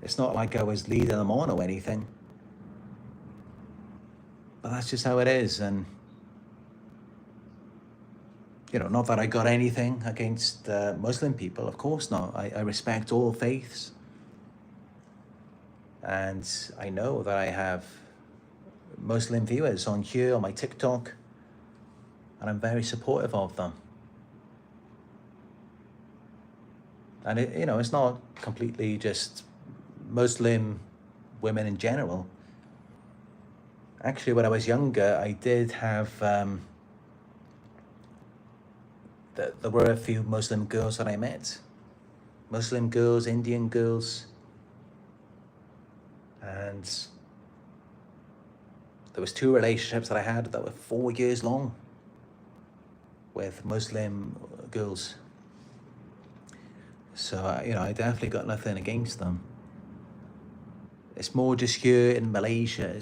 It's not like I was leading them on or anything. But that's just how it is. And not that I got anything against Muslim people, of course not. I respect all faiths. And I know that I have Muslim viewers on here, on my TikTok, and I'm very supportive of them. And it's not completely just Muslim women in general. Actually, when I was younger, I did have, there were a few Muslim girls that I met. Muslim girls, Indian girls. And there was 2 relationships that I had that were 4 years long with Muslim girls. So, I definitely got nothing against them. It's more just here in Malaysia.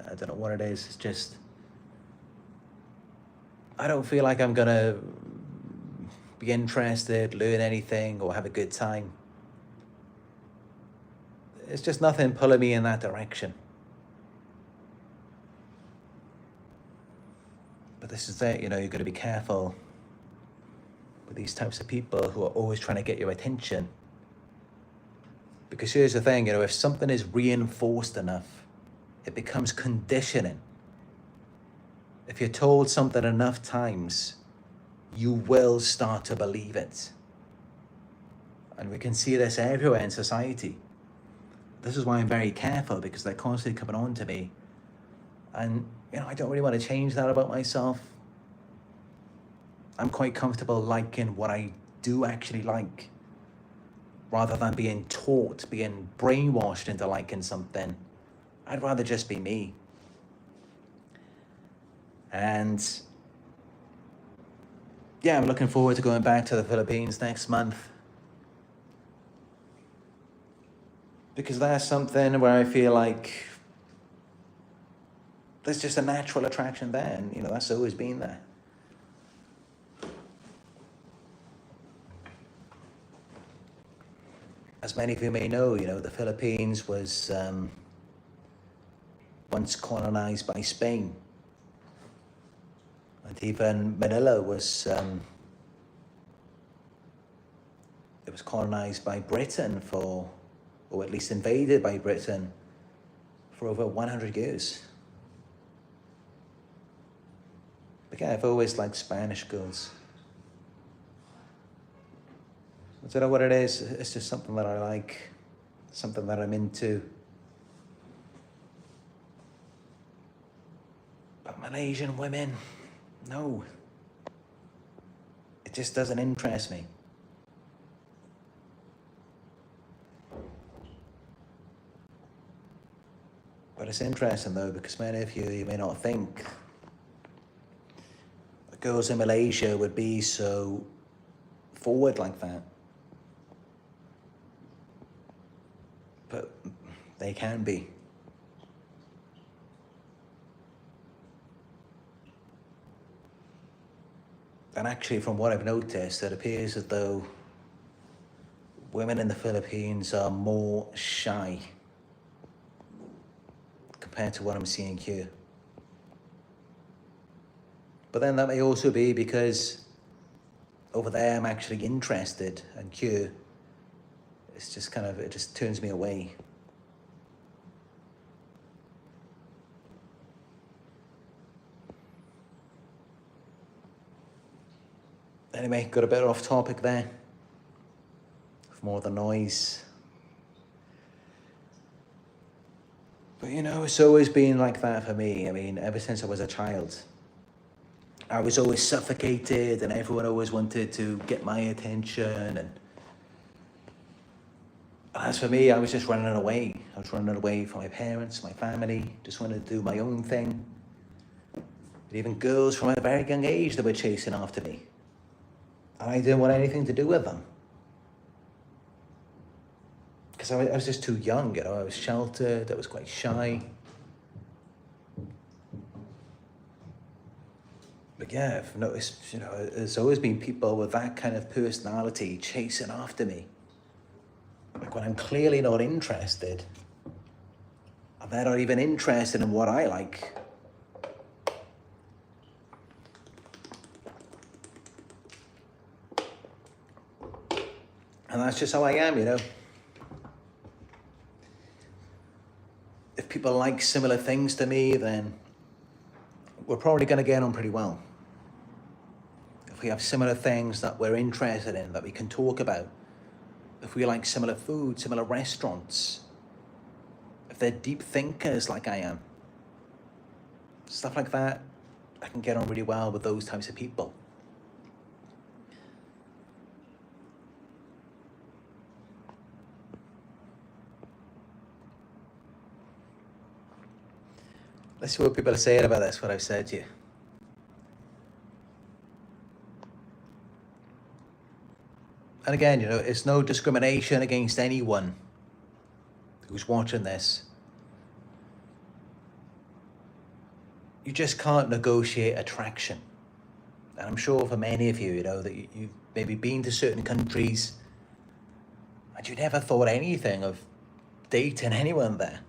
I don't know what it is. It's just, I don't feel like I'm gonna be interested, learn anything, or have a good time. It's just nothing pulling me in that direction. But this is it, you've got to be careful with these types of people who are always trying to get your attention. Because here's the thing, if something is reinforced enough, it becomes conditioning. If you're told something enough times, you will start to believe it. And we can see this everywhere in society. This is why I'm very careful, because they're constantly coming on to me. And, I don't really want to change that about myself. I'm quite comfortable liking what I do actually like, rather than being taught, being brainwashed into liking something. I'd rather just be me. And yeah, I'm looking forward to going back to the Philippines next month. Because that's something where I feel like there's just a natural attraction there, and that's always been there. As many of you may know, the Philippines was once colonized by Spain. And even Manila was it was colonized by Britain or at least invaded by Britain for over 100 years. But yeah, I've always liked Spanish girls. I don't know what it is, it's just something that I like, something that I'm into. But Malaysian women, no. It just doesn't interest me. But it's interesting though, because many of you may not think girls in Malaysia would be so forward like that. But they can be. And actually, from what I've noticed, it appears as though women in the Philippines are more shy compared to what I'm seeing here. But then that may also be because over there I'm actually interested, and here it's just kind of, it just turns me away. Anyway, got a bit off topic there. More the noise. But you know, it's always been like that for me. I mean, ever since I was a child. I was always suffocated and everyone always wanted to get my attention. And as for me, I was just running away. I was running away from my parents, my family, just wanted to do my own thing. But even girls from a very young age that were chasing after me. And I didn't want anything to do with them. Because I was just too young, you know, I was sheltered, I was quite shy. But yeah, I've noticed, you know, there's always been people with that kind of personality chasing after me. Like when I'm clearly not interested, and they're not even interested in what I like. And that's just how I am, you know. If people like similar things to me, then we're probably going to get on pretty well. If we have similar things that we're interested in, that we can talk about, if we like similar food, similar restaurants, if they're deep thinkers like I am, stuff like that, I can get on really well with those types of people. Let's see what people are saying about this, what I've said to you. And again, you know, it's no discrimination against anyone who's watching this. You just can't negotiate attraction. And I'm sure for many of you, you know, that you've maybe been to certain countries and you never thought anything of dating anyone there.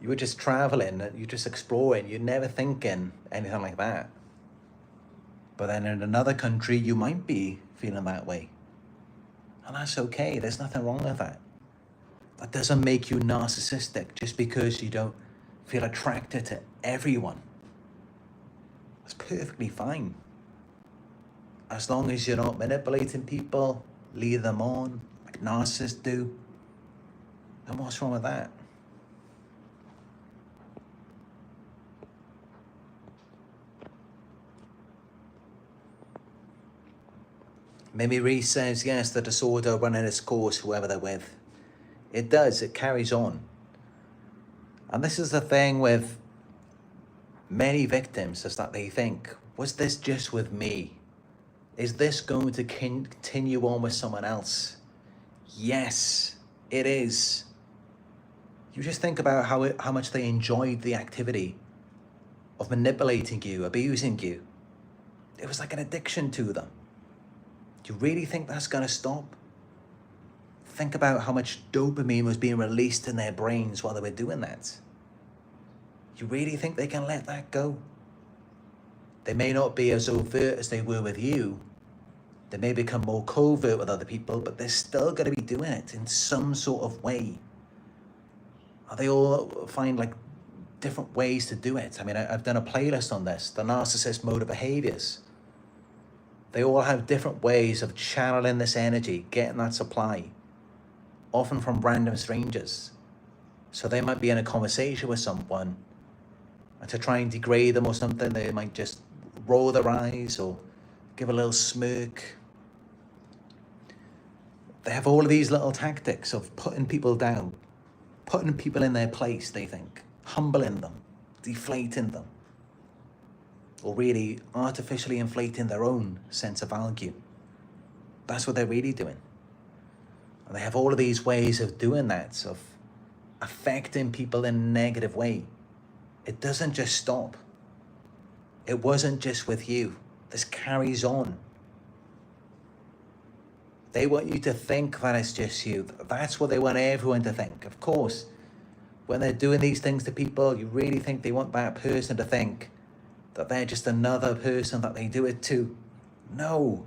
You were just traveling, you're just exploring, you're never thinking anything like that. But then in another country, you might be feeling that way. And that's okay, there's nothing wrong with that. That doesn't make you narcissistic just because you don't feel attracted to everyone. That's perfectly fine. As long as you're not manipulating people, lead them on, like narcissists do, then what's wrong with that? Mimi Reese says, yes, the disorder running its course, whoever they're with. It does, it carries on. And this is the thing with many victims, is that they think, was this just with me? Is this going to continue on with someone else? Yes, it is. You just think about how much they enjoyed the activity of manipulating you, abusing you. It was like an addiction to them. Do you really think that's going to stop? Think about how much dopamine was being released in their brains while they were doing that. You really think they can let that go? They may not be as overt as they were with you. They may become more covert with other people, but they're still going to be doing it in some sort of way. Or they all find like different ways to do it. I mean, I've done a playlist on this, the narcissist mode of behaviors. They all have different ways of channeling this energy, getting that supply, often from random strangers. So they might be in a conversation with someone, and to try and degrade them or something, they might just roll their eyes or give a little smirk. They have all of these little tactics of putting people down, putting people in their place, they think, humbling them, deflating them. or really artificially inflating their own sense of value. That's what they're really doing. And they have all of these ways of doing that, of affecting people in a negative way. It doesn't just stop. It wasn't just with you. This carries on. They want you to think that it's just you. That's what they want everyone to think. Of course, when they're doing these things to people, you really think they want that person to think that they're just another person that they do it to. No,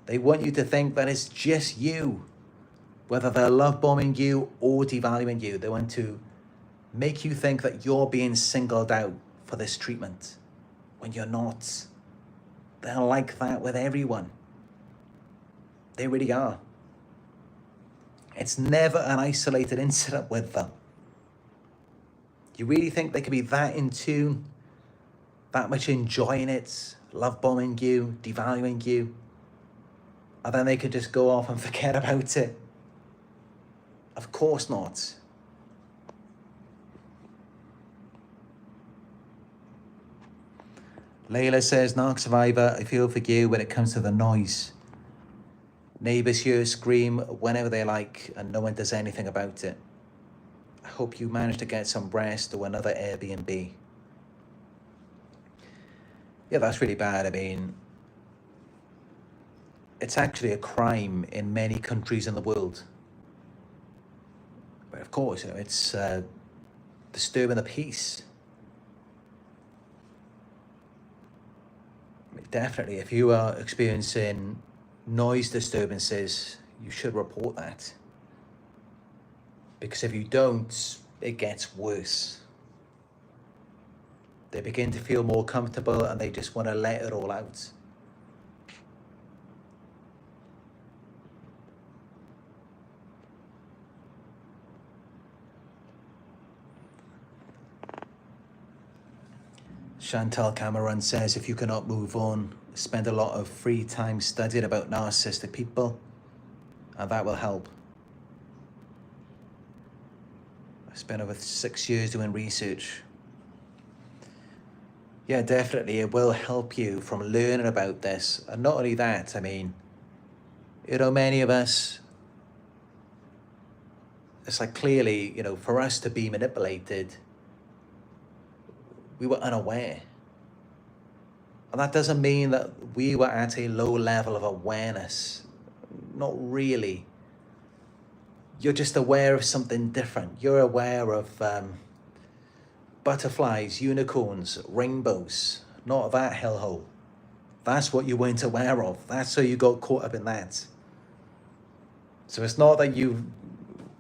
they want you to think that it's just you. Whether they're love bombing you or devaluing you, they want to make you think that you're being singled out for this treatment when you're not. They're like that with everyone. They really are. It's never an isolated incident with them. You really think they could be that in tune, that much enjoying it, love bombing you, devaluing you, and then they could just go off and forget about it? Of course not. Layla says, Narc Survivor, I feel for you when it comes to the noise. Neighbours here scream whenever they like and no one does anything about it. I hope you manage to get some rest or another Airbnb. Yeah, that's really bad. I mean, it's actually a crime in many countries in the world. But of course, it's disturbing the peace. I mean, definitely, if you are experiencing noise disturbances, you should report that. Because if you don't, it gets worse. They begin to feel more comfortable and they just want to let it all out. Chantal Cameron says, if you cannot move on, spend a lot of free time studying about narcissistic people, and that will help. I spent over 6 years doing research. Yeah, definitely, it will help you from learning about this. And not only that, I mean, many of us, it's like clearly, for us to be manipulated, we were unaware. And that doesn't mean that we were at a low level of awareness. Not really. You're just aware of something different. You're aware of butterflies, unicorns, rainbows, not that hellhole. That's what you weren't aware of. That's how you got caught up in that. So it's not that you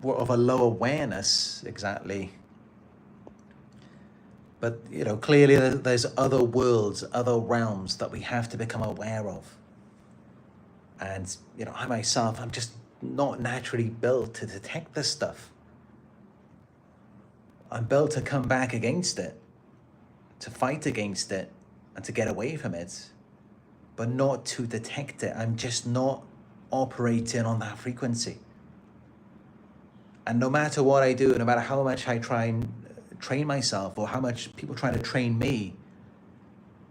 were of a low awareness exactly. But, clearly there's other worlds, other realms that we have to become aware of. And, I myself, I'm just not naturally built to detect this stuff. I'm built to come back against it, to fight against it, and to get away from it, but not to detect it. I'm just not operating on that frequency. And no matter what I do, no matter how much I try and train myself or how much people try to train me,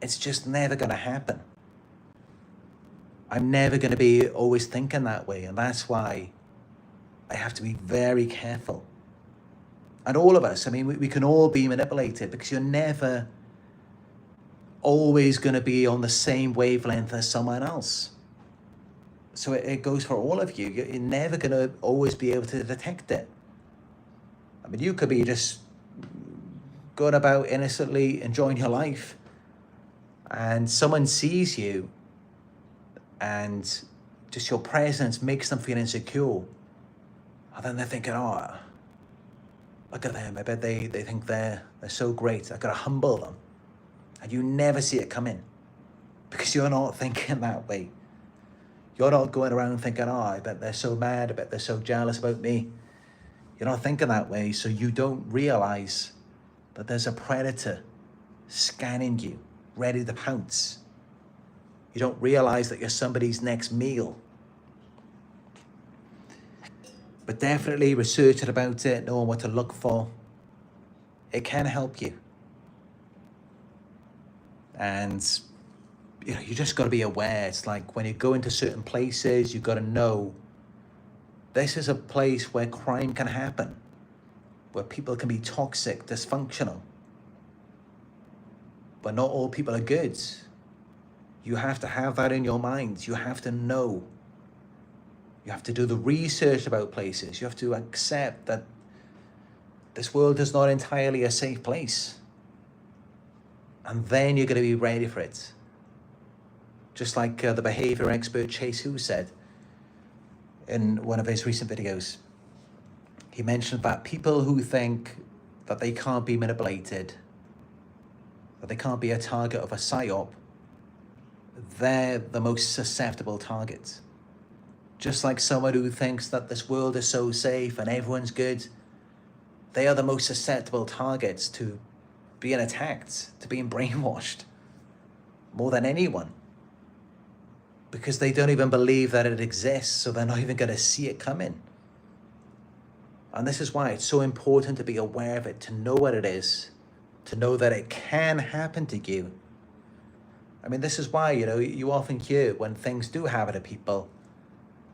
it's just never going to happen. I'm never going to be always thinking that way, and that's why I have to be very careful. And all of us, I mean, we can all be manipulated because you're never always going to be on the same wavelength as someone else. So it goes for all of you. You're never going to always be able to detect it. I mean, you could be just going about innocently enjoying your life, and someone sees you and just your presence makes them feel insecure. And then they're thinking, oh, look at them. I bet they think they're so great. I've got to humble them. And you never see it coming because you're not thinking that way. You're not going around thinking, oh, I bet they're so mad. I bet they're so jealous about me. You're not thinking that way, so you don't realize that there's a predator scanning you, ready to pounce. You don't realize that you're somebody's next meal. But definitely researching about it, knowing what to look for, it can help you. And you just got to be aware. It's like when you go into certain places, you've got to know this is a place where crime can happen, where people can be toxic, dysfunctional. But not all people are good. You have to have that in your mind. You have to know. You have to do the research about places. You have to accept that this world is not entirely a safe place. And then you're going to be ready for it. Just like the behavior expert Chase Hu said in one of his recent videos. He mentioned that people who think that they can't be manipulated, that they can't be a target of a psyop, they're the most susceptible targets. Just like someone who thinks that this world is so safe and everyone's good, they are the most susceptible targets to being attacked, to being brainwashed, more than anyone. Because they don't even believe that it exists, so they're not even going to see it coming. And this is why it's so important to be aware of it, to know what it is, to know that it can happen to you. I mean, this is why, you often hear when things do happen to people,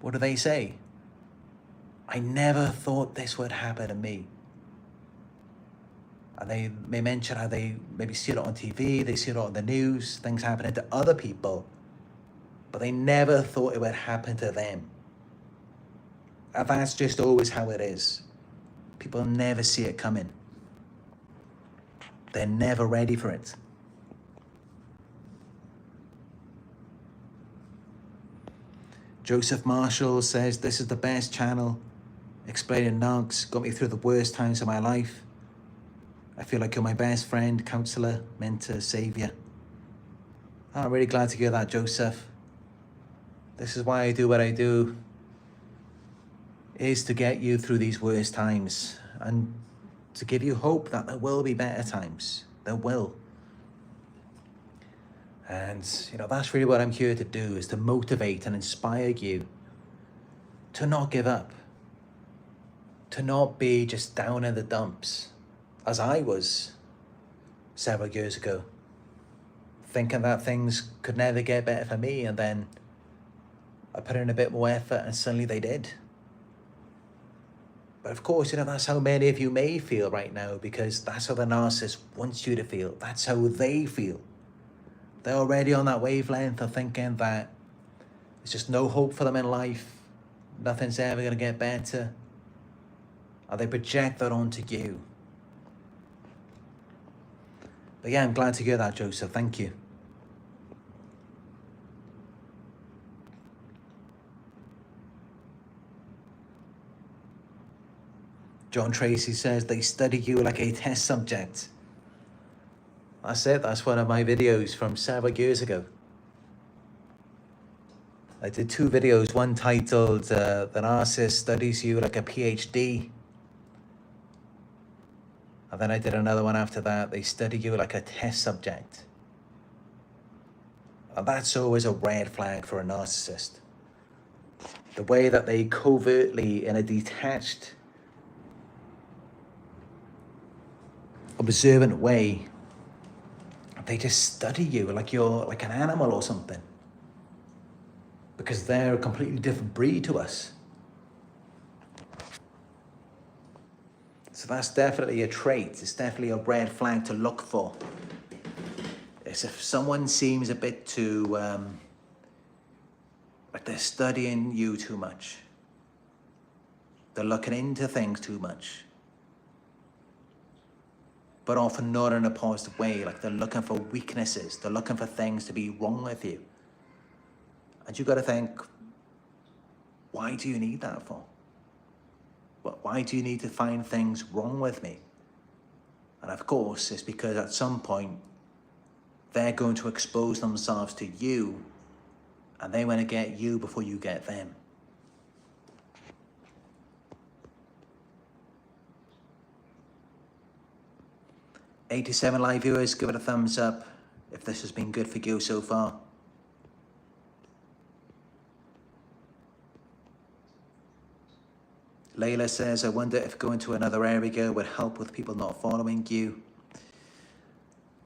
what do they say? I never thought this would happen to me. And they may mention how they maybe see it on TV, they see it on the news, things happening to other people, but they never thought it would happen to them. And that's just always how it is. People never see it coming. They're never ready for it. Joseph Marshall says, this is the best channel explaining narcs, got me through the worst times of my life. I feel like you're my best friend, counselor, mentor, savior. I'm really glad to hear that, Joseph. This is why I do what I do, is to get you through these worst times and to give you hope that there will be better times. There will. And, that's really what I'm here to do, is to motivate and inspire you to not give up, to not be just down in the dumps, as I was several years ago, thinking that things could never get better for me, and then I put in a bit more effort and suddenly they did. But of course, that's how many of you may feel right now, because that's how the narcissist wants you to feel. That's how they feel. They're already on that wavelength of thinking that there's just no hope for them in life. Nothing's ever going to get better. And they project that onto you. But yeah, I'm glad to hear that, Joseph. Thank you. John Tracy says, they study you like a test subject. That's it. That's one of my videos from several years ago. I did 2 videos, one titled, The Narcissist Studies You Like a PhD. And then I did another one after that, They Study You Like a Test Subject. And that's always a red flag for a narcissist. The way that they covertly, in a detached, observant way, they just study you like you're like an animal or something. Because they're a completely different breed to us. So that's definitely a trait. It's definitely a red flag to look for. It's if someone seems a bit too, like they're studying you too much. They're looking into things too much. But often not in a positive way. Like they're looking for weaknesses. They're looking for things to be wrong with you. And you got to think, why do you need that for? Why do you need to find things wrong with me? And of course, it's because at some point, they're going to expose themselves to you, and they want to get you before you get them. '87 live viewers, give it a thumbs up if this has been good for you so far. Layla says, I wonder if going to another area would help with people not following you.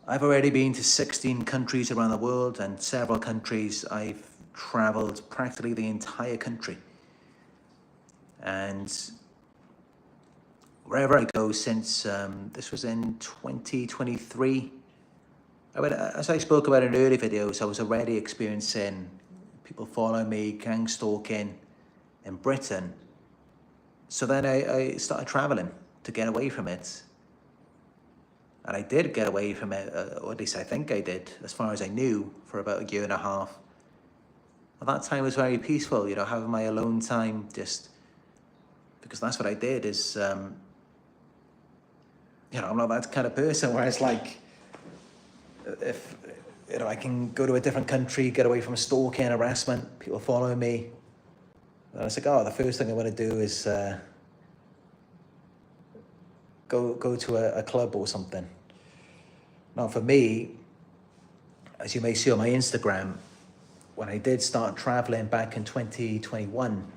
I've already been to 16 countries around the world, and several countries I've traveled practically the entire country. And wherever I go since, this was in 2023, as I spoke about in earlier videos, I was already experiencing people following me, gang stalking in Britain. So then I started traveling to get away from it. And I did get away from it, or at least I think I did, as far as I knew, for about a year and a half. And that time was very peaceful, having my alone time, just because that's what I did is, I'm not that kind of person where it's like, if, I can go to a different country, get away from stalking, harassment, people following me. And I was like, the first thing I want to do is go to a club or something. Now for me, as you may see on my Instagram, when I did start traveling back in 2021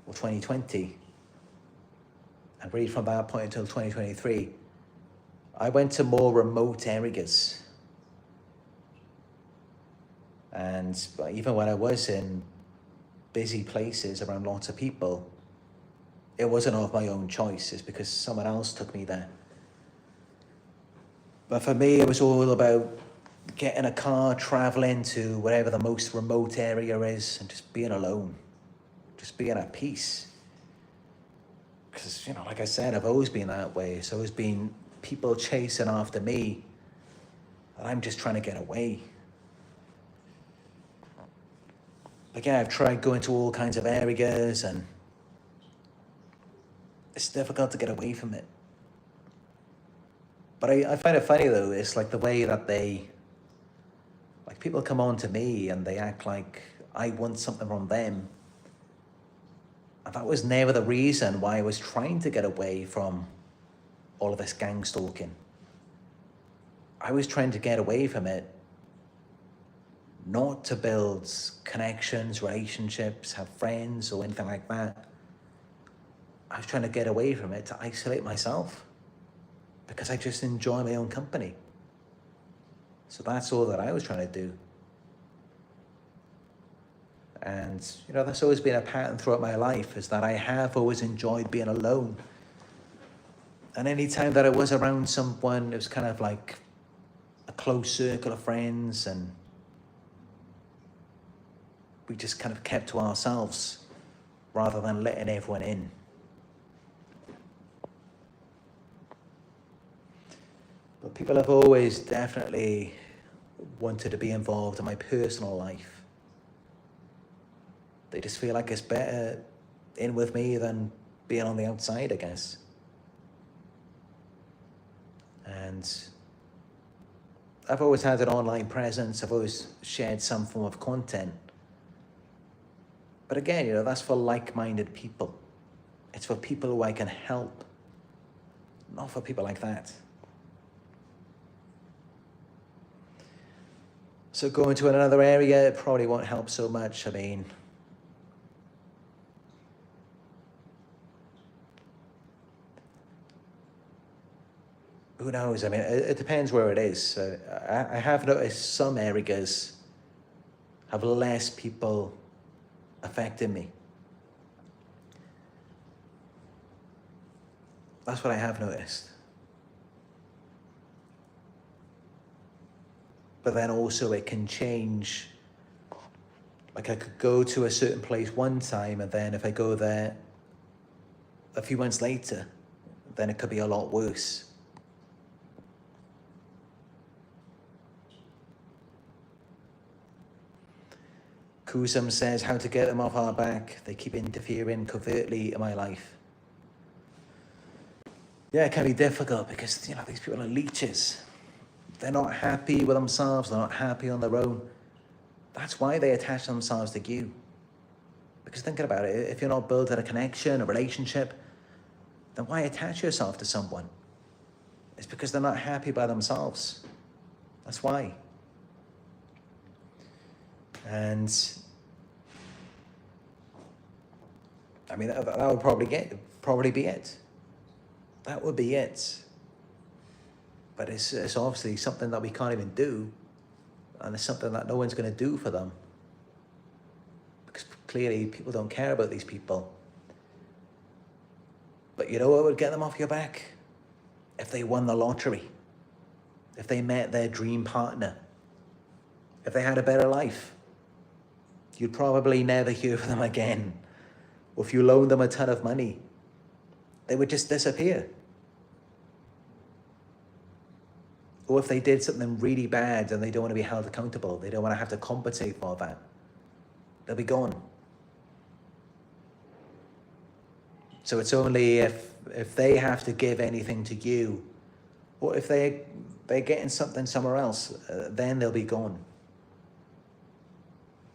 or 2020, and really from that point until 2023, I went to more remote areas. And even when I was in busy places around lots of people, it wasn't of my own choice. It's because someone else took me there. But for me, it was all about getting a car, traveling to wherever the most remote area is, and just being alone, just being at peace. Because, like I said, I've always been that way. It's always been people chasing after me, and I'm just trying to get away. But yeah, I've tried going to all kinds of areas, and it's difficult to get away from it. But I find it funny though, it's like the way that people come on to me and they act like I want something from them. And that was never the reason why I was trying to get away from all of this gang stalking. I was trying to get away from it, not to build connections, relationships, have friends or anything like that. I was trying to get away from it to isolate myself because I just enjoy my own company. So that's all that I was trying to do. And, that's always been a pattern throughout my life, is that I have always enjoyed being alone. And any time that I was around someone, it was kind of like a close circle of friends, and we just kind of kept to ourselves rather than letting everyone in. But people have always definitely wanted to be involved in my personal life. They just feel like it's better in with me than being on the outside, I guess. And I've always had an online presence. I've always shared some form of content. But again, that's for like-minded people. It's for people who I can help, not for people like that. So going to another area, it probably won't help so much. I mean, who knows? I mean, it depends where it is. I have noticed some areas have less people affecting me. That's what I have noticed. But then also it can change. Like I could go to a certain place one time, and then if I go there a few months later, then it could be a lot worse. Kusum says, how to get them off our back. They keep interfering covertly in my life. Yeah, it can be difficult because, these people are leeches. They're not happy with themselves. They're not happy on their own. That's why they attach themselves to you. Because thinking about it, if you're not building a connection, a relationship, then why attach yourself to someone? It's because they're not happy by themselves. That's why. And I mean, that would probably be it. That would be it. But it's obviously something that we can't even do, and it's something that no one's going to do for them, because clearly people don't care about these people. But you know what would get them off your back? If they won the lottery, if they met their dream partner, if they had a better life, you'd probably never hear from them again. Or if you loaned them a ton of money, they would just disappear. Or if they did something really bad and they don't want to be held accountable, they don't want to have to compensate for that, they'll be gone. So it's only if they have to give anything to you, or if they're getting something somewhere else, then they'll be gone.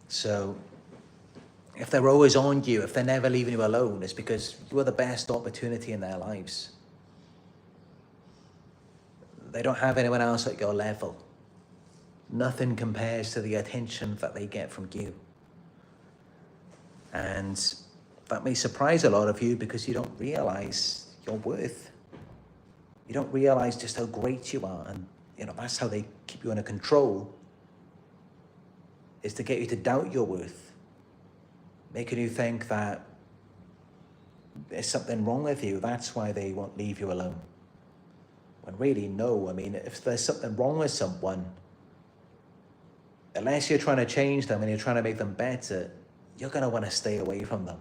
So if they're always on you, if they're never leaving you alone, it's because you are the best opportunity in their lives. They don't have anyone else at your level. Nothing compares to the attention that they get from you. And that may surprise a lot of you because you don't realize your worth. You don't realize just how great you are. And that's how they keep you under control, is to get you to doubt your worth, making you think that there's something wrong with you. That's why they won't leave you alone. When really, no. I mean, if there's something wrong with someone, unless you're trying to change them and you're trying to make them better, you're going to want to stay away from them.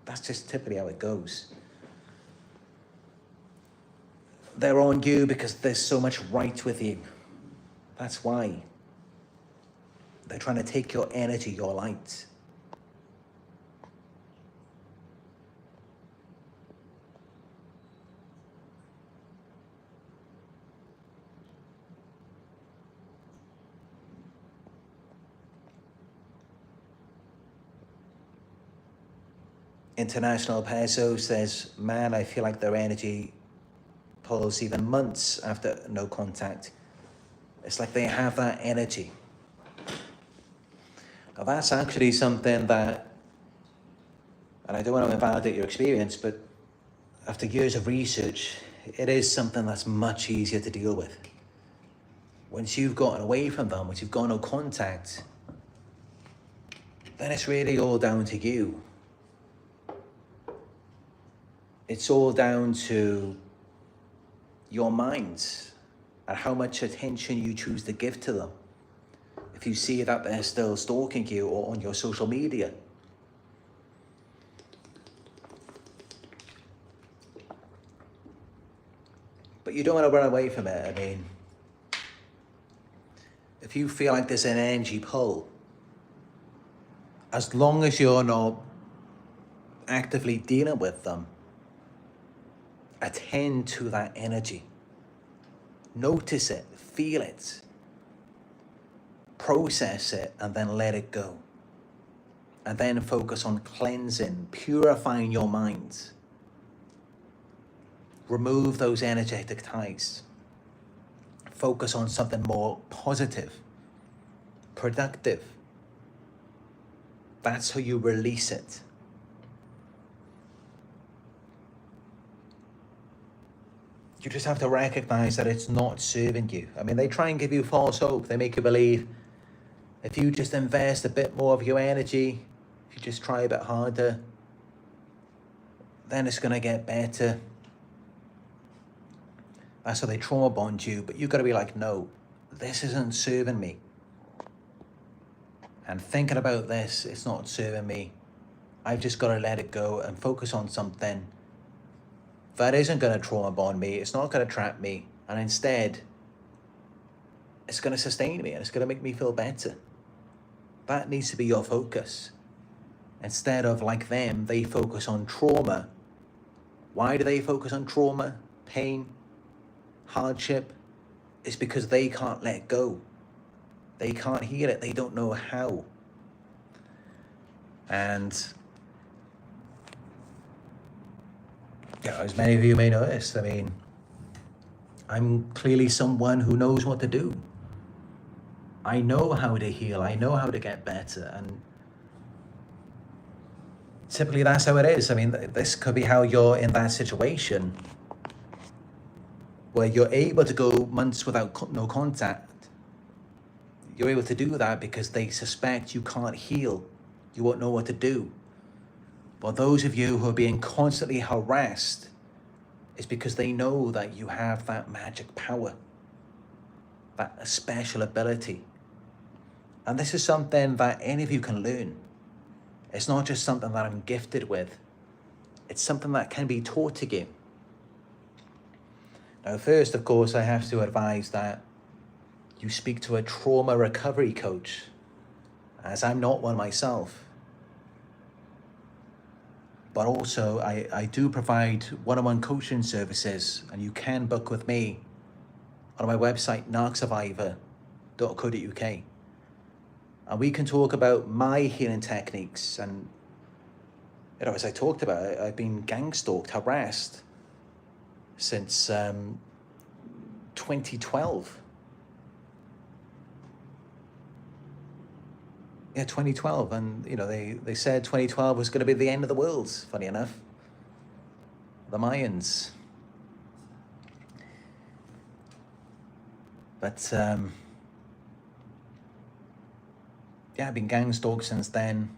That's just typically how it goes. They're on you because there's so much right with you. That's why. They're trying to take your energy, your light. International Peso says, man, I feel like their energy pulls even months after no contact. It's like they have that energy. Now that's actually something that, and I don't want to invalidate your experience, but after years of research, it is something that's much easier to deal with. Once you've gotten away from them, once you've got no contact, then it's really all down to you. It's all down to your mind and how much attention you choose to give to them. If you see that they're still stalking you or on your social media. But you don't want to run away from it. I mean, if you feel like there's an energy pull, as long as you're not actively dealing with them, attend to that energy. Notice it, feel it, process it, and then let it go. And then focus on cleansing, purifying your mind. Remove those energetic ties. Focus on something more positive, productive. That's how you release it. You just have to recognize that it's not serving you. I mean, they try and give you false hope. They make you believe if you just invest a bit more of your energy, if you just try a bit harder, then it's going to get better. That's how they trauma bond you. But you've got to be like, no, this isn't serving me. And thinking about this, it's not serving me. I've just got to let it go and focus on something that isn't going to trauma bond me. It's not going to trap me. And instead, it's going to sustain me and it's going to make me feel better. That needs to be your focus. Instead of like them, they focus on trauma. Why do they focus on trauma, pain, hardship? It's because they can't let go. They can't heal it. They don't know how. And as many of you may notice, I mean, I'm clearly someone who knows what to do. I know how to heal. I know how to get better. And typically that's how it is. I mean, this could be how you're in that situation. where you're able to go months without no contact. You're able to do that because they suspect you can't heal. You won't know what to do. But those of you who are being constantly harassed, it's because they know that you have that magic power, that special ability. And this is something that any of you can learn. It's not just something that I'm gifted with. It's something that can be taught to you. Now, first, of course, I have to advise that you speak to a trauma recovery coach, as I'm not one myself. But also, I do provide one-on-one coaching services, and you can book with me on my website, narcsurvivor.co.uk. And we can talk about my healing techniques. And, you know, as I talked about, I've been gang stalked, harassed since 2012. Yeah, 2012, and you know, they said 2012 was going to be the end of the world, funny enough. The Mayans. But yeah, I've been gang stalked since then.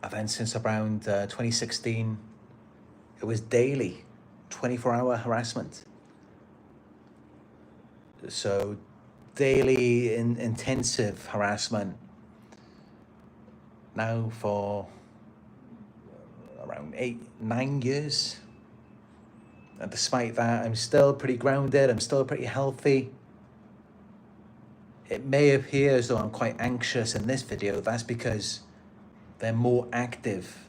And then since around 2016, it was daily, 24-hour harassment. So daily intensive harassment now for around 8-9 years. And despite that, I'm still pretty grounded, I'm still pretty healthy. It may appear as though I'm quite anxious in this video. That's because they're more active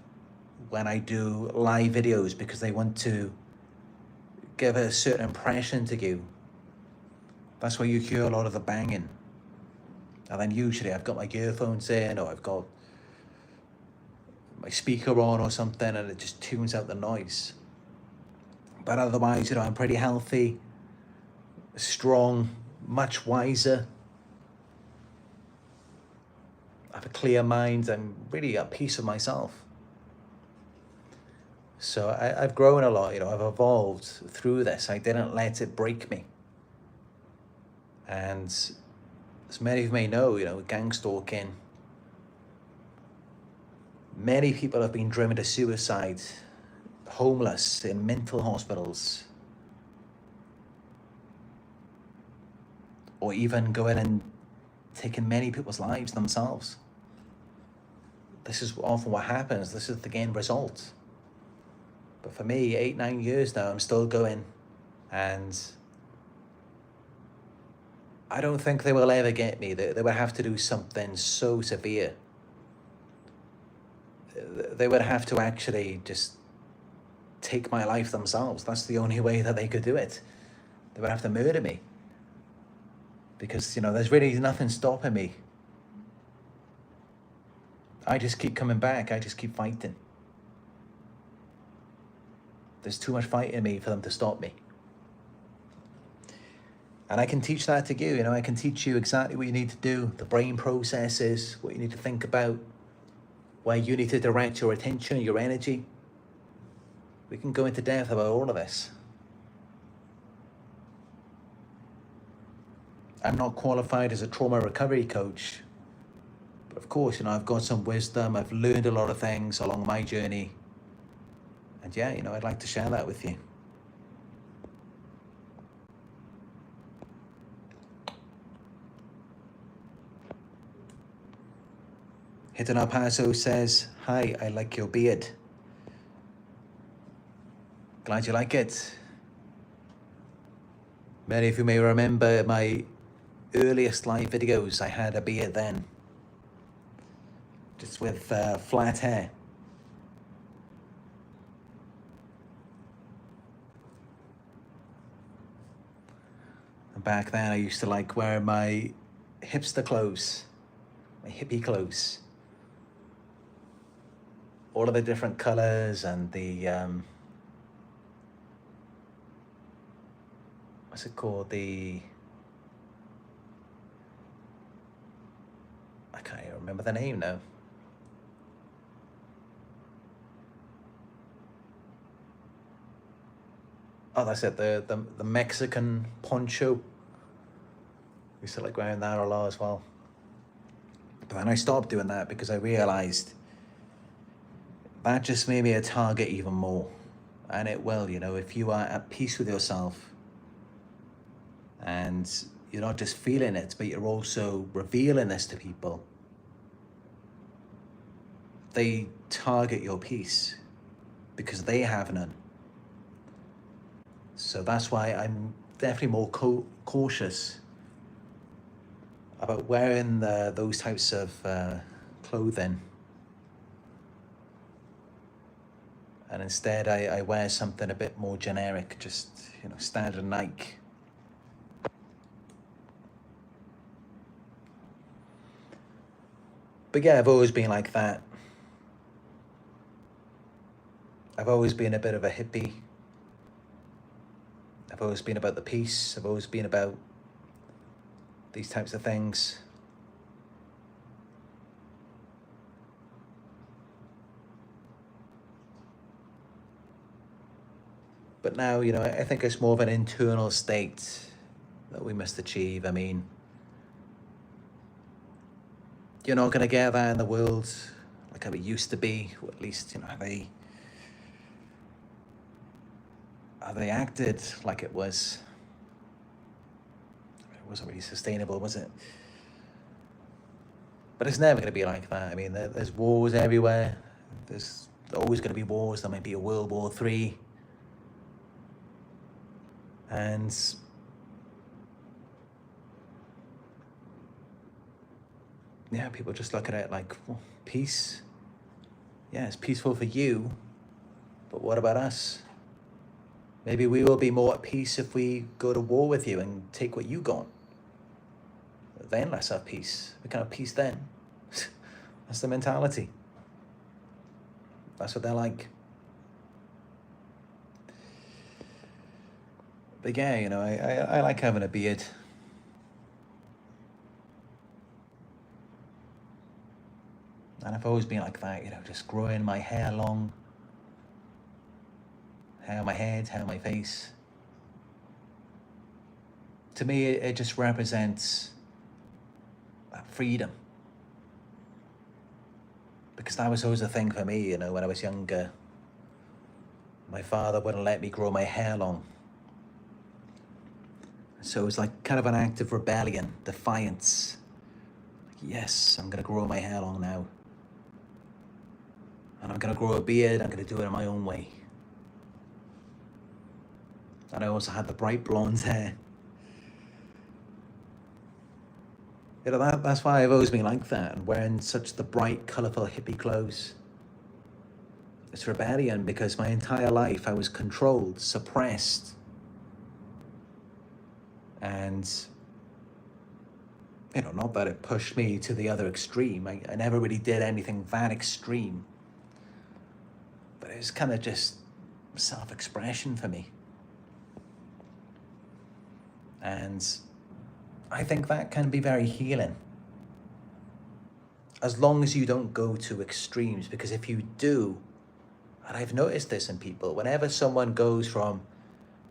when I do live videos, because they want to give a certain impression to you. That's why you hear a lot of the banging. And then usually I've got my earphones in, or I've got my speaker on or something, and it just tunes out the noise. But otherwise, you know, I'm pretty healthy, strong, much wiser. I have a clear mind. I'm really at peace with myself. So I've grown a lot, you know, I've evolved through this. I didn't let it break me. And as many of you may know, you know, gang stalking, many people have been driven to suicide, homeless, in mental hospitals, or even going and taking many people's lives themselves. This is often what happens. This is the end result. But for me, 8-9 years now, I'm still going, and I don't think they will ever get me. They would have to do something so severe. They would have to actually just take my life themselves. That's the only way that they could do it. They would have to murder me. Because, you know, there's really nothing stopping me. I just keep coming back. I just keep fighting. There's too much fight in me for them to stop me. And I can teach that to you, you know, I can teach you exactly what you need to do, the brain processes, what you need to think about, where you need to direct your attention, your energy. We can go into depth about all of this. I'm not qualified as a trauma recovery coach, but of course, you know, I've got some wisdom, I've learned a lot of things along my journey. And yeah, you know, I'd like to share that with you. Hidden El Paso says, "Hi, I like your beard." Glad you like it. Many of you may remember my earliest live videos. I had a beard then, just with flat hair. And back then I used to like wearing my hipster clothes, my hippie clothes. All of the different colors and the, what's it called? I can't even remember the name now. Oh, that's it, the Mexican poncho. I used to like wearing that a lot as well. But then I stopped doing that because I realized that just made me a target even more. And it will, you know, if you are at peace with yourself and you're not just feeling it, but you're also revealing this to people, they target your peace because they have none. So that's why I'm definitely more cautious about wearing those types of clothing. And instead I wear something a bit more generic, just, you know, standard Nike. But yeah, I've always been like that. I've always been a bit of a hippie. I've always been about the peace. I've always been about these types of things. But now, you know, I think it's more of an internal state that we must achieve. I mean, you're not going to get that in the world like how it used to be, or at least, you know, how they acted like it was. It wasn't really sustainable, was it? But it's never going to be like that. I mean, there's wars everywhere. There's always going to be wars. There might be a World War III. And yeah, people just look at it like, well, peace. Yeah, it's peaceful for you, but what about us? Maybe we will be more at peace if we go to war with you and take what you got. Then let's have peace. We can have peace then. That's the mentality. That's what they're like. But yeah, you know, I like having a beard. And I've always been like that, you know, just growing my hair long. Hair on my head, hair on my face. To me, it just represents that freedom. Because that was always a thing for me, you know, when I was younger. My father wouldn't let me grow my hair long. So it was like kind of an act of rebellion, defiance. Like, yes, I'm gonna grow my hair long now. And I'm gonna grow a beard, I'm gonna do it in my own way. And I also had the bright blonde hair. You know, that's why I've always been like that, and wearing such the bright, colourful hippie clothes. It's rebellion because my entire life I was controlled, suppressed. And, you know, not that it pushed me to the other extreme. I never really did anything that extreme. But it was kind of just self-expression for me. And I think that can be very healing. As long as you don't go to extremes, because if you do, and I've noticed this in people, whenever someone goes from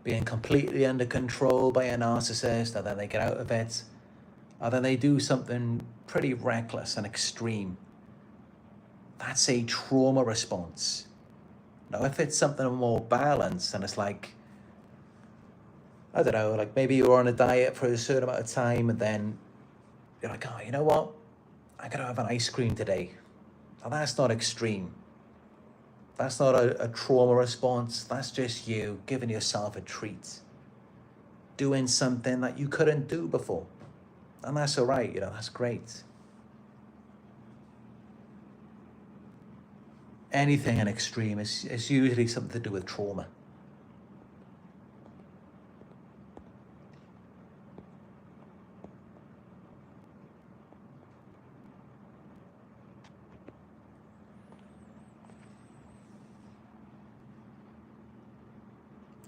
being completely under control by a narcissist, and then they get out of it, and then they do something pretty reckless and extreme, that's a trauma response. Now, if it's something more balanced, and it's like, I don't know, like maybe you're on a diet for a certain amount of time, and then you're like, oh, you know what? I gotta have an ice cream today. Now, that's not extreme. That's not a trauma response. That's just you giving yourself a treat. Doing something that you couldn't do before. And that's all right, you know, that's great. Anything in extreme is usually something to do with trauma.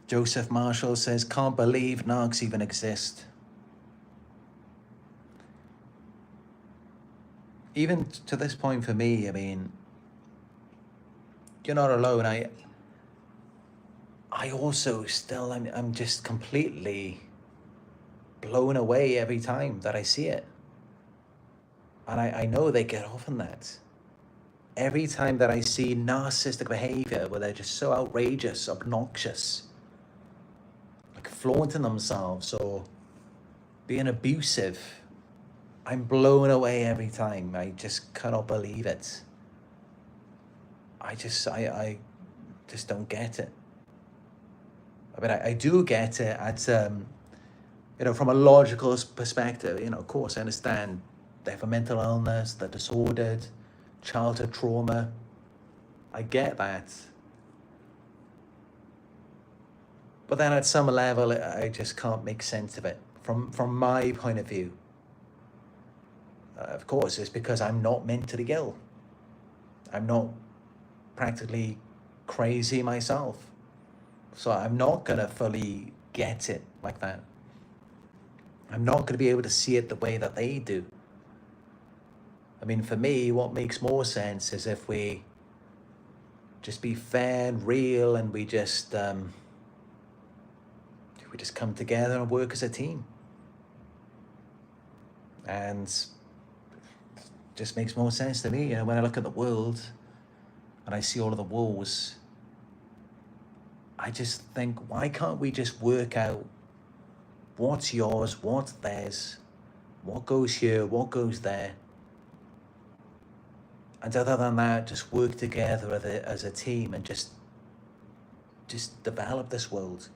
Joseph Marshall says, can't believe narcs even exist. Even to this point for me, I mean, you're not alone. I also still, I'm just completely blown away every time that I see it. And I know they get off on that. Every time that I see narcissistic behavior where they're just so outrageous, obnoxious, like flaunting themselves or being abusive, I'm blown away every time. I just cannot believe it. I just don't get it. I mean, I do get it at, from a logical perspective. Of course, I understand they have a mental illness, they're disordered, childhood trauma. I get that. But then at some level, I just can't make sense of it from my point of view. Of course, it's because I'm not mentally ill. I'm not practically crazy myself. So I'm not going to fully get it like that. I'm not going to be able to see it the way that they do. I mean, for me, what makes more sense is if we just be fair and real, and we just come together and work as a team. And it just makes more sense to me. When I look at the world and I see all of the wars, I just think, why can't we just work out what's yours, what's theirs, what goes here, what goes there? And other than that, just work together as a team and just develop this world.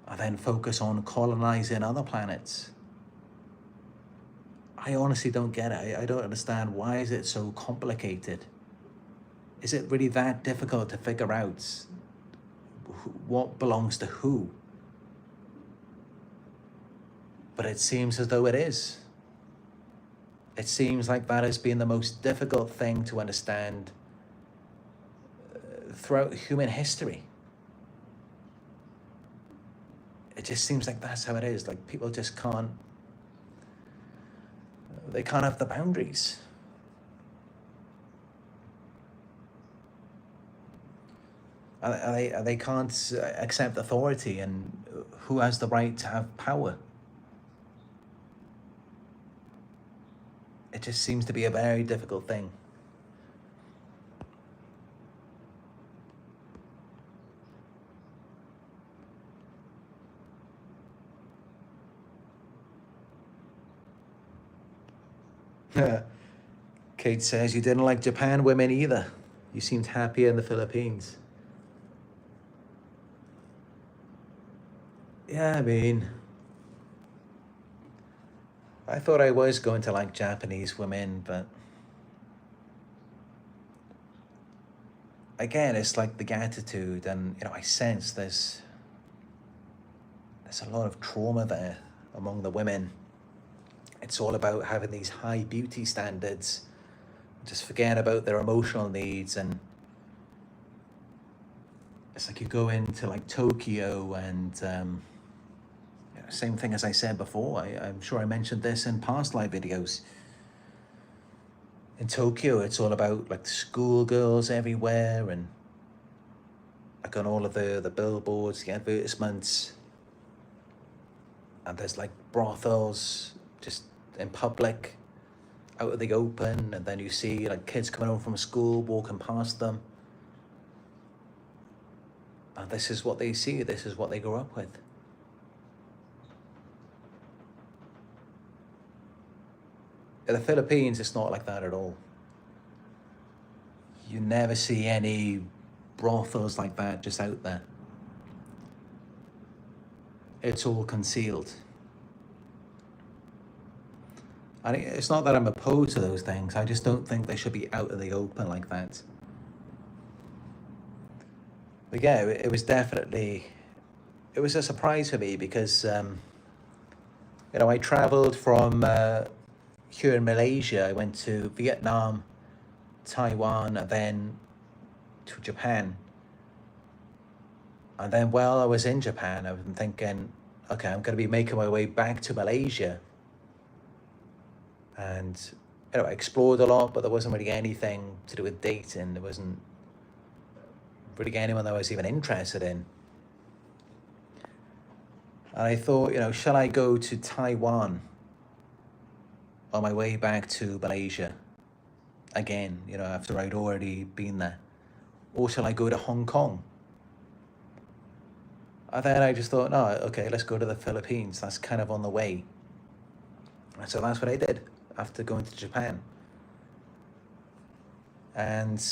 And then focus on colonizing other planets. I honestly don't get it. I don't understand, why is it so complicated? Is it really that difficult to figure out what belongs to who? But it seems as though it is. It seems like that has been the most difficult thing to understand throughout human history. It just seems like that's how it is. Like, people just can't have the boundaries. They can't accept authority, and who has the right to have power. It just seems to be a very difficult thing. Kate says, you didn't like Japan women either. You seemed happier in the Philippines. Yeah, I mean, I thought I was going to like Japanese women, but again, it's like the attitude, and I sense there's a lot of trauma there among the women. It's all about having these high beauty standards, just forgetting about their emotional needs. And it's like you go into like Tokyo, and same thing as I said before. I'm sure I mentioned this in past live videos. In Tokyo, it's all about like schoolgirls everywhere, and like on all of the billboards, the advertisements, and there's like brothels just in public, out of the open, and then you see like kids coming home from school, walking past them, and this is what they see, this is what they grow up with. In the Philippines, it's not like that at all. You never see any brothels like that just out there. It's all concealed. And it's not that I'm opposed to those things, I just don't think they should be out in the open like that. But yeah, it was definitely, it was a surprise for me because, I traveled from here in Malaysia. I went to Vietnam, Taiwan, and then to Japan. And then while I was in Japan, I was thinking, okay, I'm going to be making my way back to Malaysia. And I explored a lot, but there wasn't really anything to do with dating. There wasn't really anyone that I was even interested in. And I thought, shall I go to Taiwan on my way back to Malaysia again, after I'd already been there? Or shall I go to Hong Kong? And then I just thought, no, okay, let's go to the Philippines. That's kind of on the way. And so that's what I did after going to Japan. And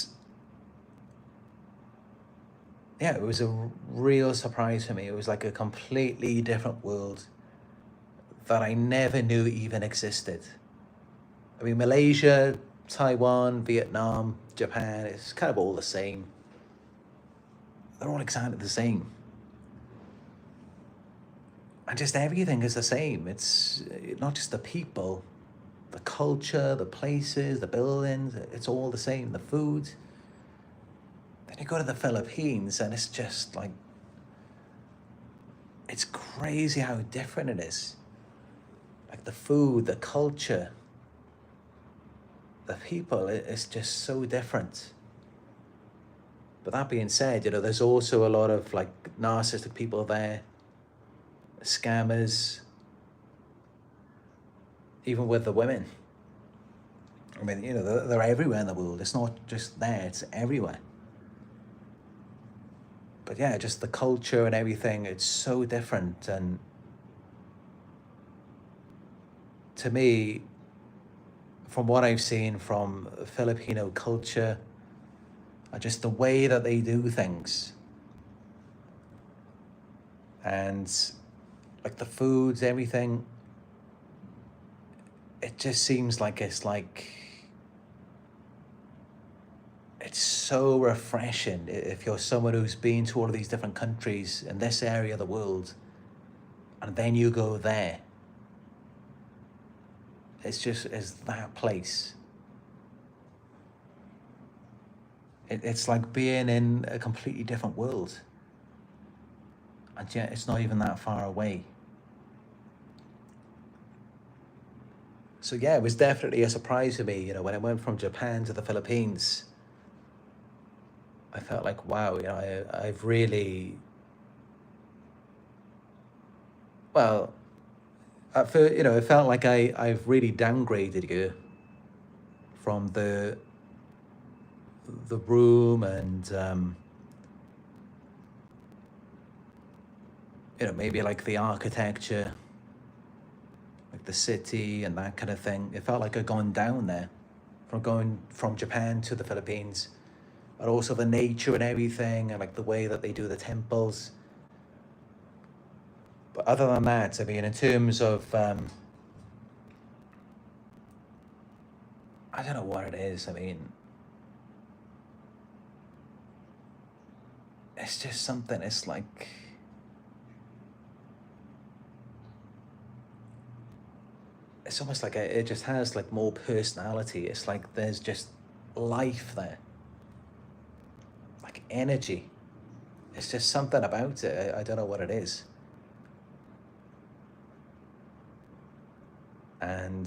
yeah, it was a real surprise for me. It was like a completely different world that I never knew even existed. I mean, Malaysia, Taiwan, Vietnam, Japan, it's kind of all the same. They're all exactly the same. And just everything is the same. It's not just the people, the culture, the places, the buildings, it's all the same, the food. Then you go to the Philippines and it's just like, it's crazy how different it is. Like the food, the culture, the people, it's just so different. But that being said, there's also a lot of like narcissistic people there, scammers, even with the women. I mean, they're everywhere in the world. It's not just there, it's everywhere. But yeah, just the culture and everything, it's so different. And to me, from what I've seen from Filipino culture, just the way that they do things, and like the foods, everything, it just seems like it's so refreshing if you're someone who's been to all of these different countries in this area of the world, and then you go there. It's that place. It's like being in a completely different world. And yet it's not even that far away. So yeah, it was definitely a surprise to me, when I went from Japan to the Philippines. I felt like, wow, I've really, well, it felt like I've really downgraded you from the room and, maybe like the architecture, like the city and that kind of thing. It felt like I'd gone down there from going from Japan to the Philippines. But also the nature and everything, and like the way that they do the temples. But other than that, I mean, in terms of, I don't know what it is. I mean, it's just something, it's like, it's almost like it just has like more personality. It's like there's just life there. Like energy. It's just something about it. I don't know what it is. And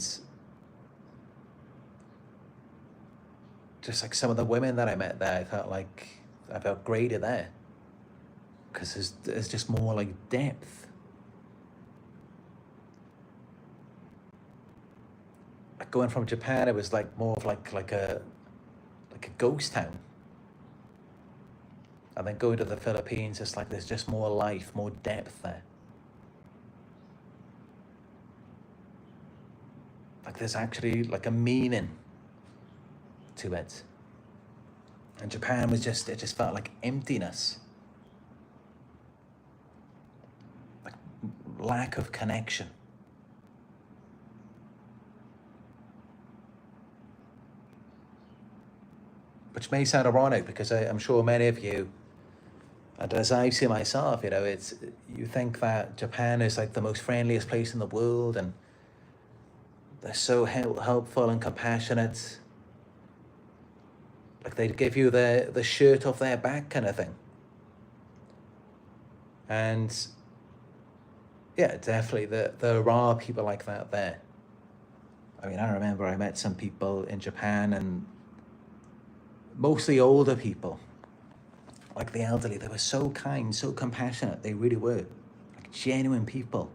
just like some of the women that I met there, I felt greater there. Because there's just more like depth. Like going from Japan, it was like more of like a ghost town. And then going to the Philippines, it's like there's just more life, more depth there. Like there's actually like a meaning to it. And Japan was it just felt like emptiness. Like lack of connection. Which may sound ironic because I'm sure many of you, and as I see myself, you think that Japan is like the most friendliest place in the world and they're so helpful and compassionate. Like they'd give you the shirt off their back kind of thing. And yeah, definitely there are people like that there. I mean, I remember I met some people in Japan, and mostly older people. like the elderly, they were so kind, so compassionate. They really were, like genuine people.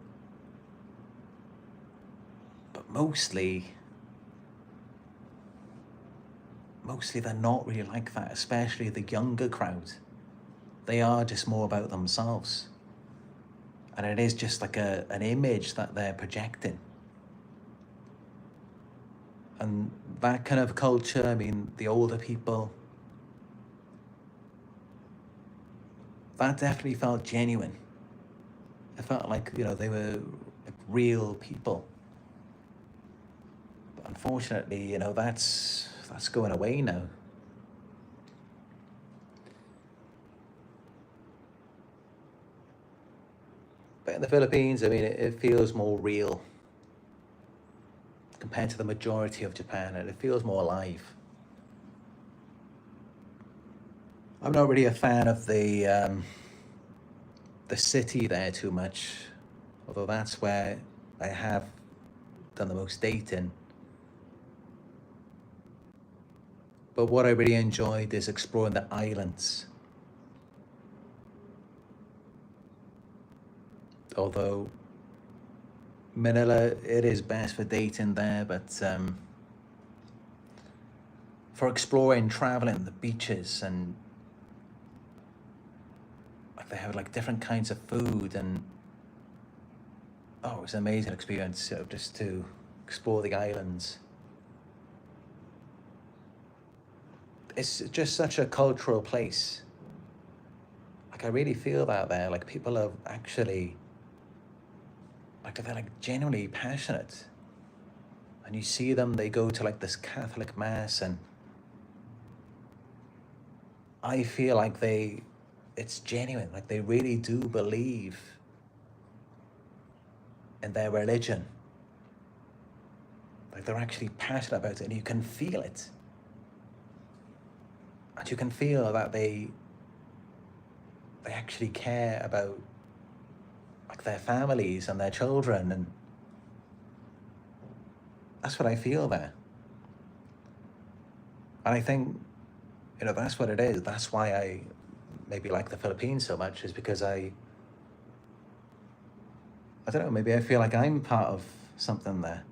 But mostly they're not really like that, especially the younger crowd. They are just more about themselves. And it is just like an image that they're projecting. And that kind of culture, I mean, the older people, that definitely felt genuine. It felt like, they were like real people. But unfortunately, that's going away now. But in the Philippines, I mean, it feels more real compared to the majority of Japan, and it feels more alive. I'm not really a fan of the city there too much, although that's where I have done the most dating. But what I really enjoyed is exploring the islands. Although Manila, it is best for dating there, but for exploring, traveling, the beaches, and like they have like different kinds of food, and it was an amazing experience, just to explore the islands. It's just such a cultural place. Like I really feel that there, like people are actually, like they're like genuinely passionate. And you see them, they go to like this Catholic mass, and I feel like it's genuine, like they really do believe in their religion. Like they're actually passionate about it, and you can feel it. And you can feel that they actually care about like their families and their children, and that's what I feel there. And I think, that's what it is. That's why I maybe like the Philippines so much, is because I don't know, maybe I feel like I'm part of something there.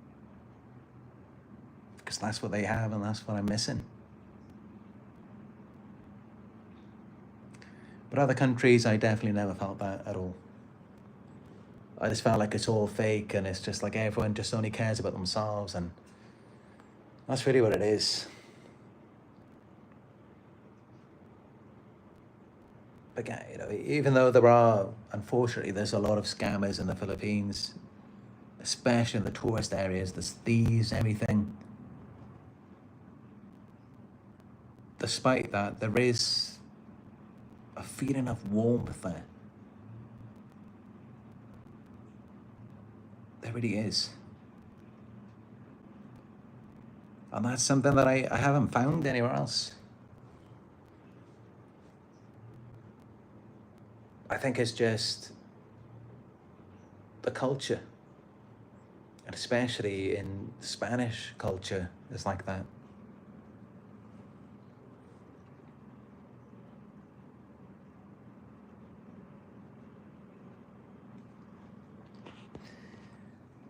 Because that's what they have, and that's what I'm missing. But other countries, I definitely never felt that at all. I just felt like it's all fake, and it's just like everyone just only cares about themselves, and that's really what it is. But yeah, even though unfortunately, there's a lot of scammers in the Philippines, especially in the tourist areas, there's thieves, everything. Despite that, there is a feeling of warmth there. There really is. And that's something that I haven't found anywhere else. I think it's just the culture. And especially in Spanish culture, it's like that.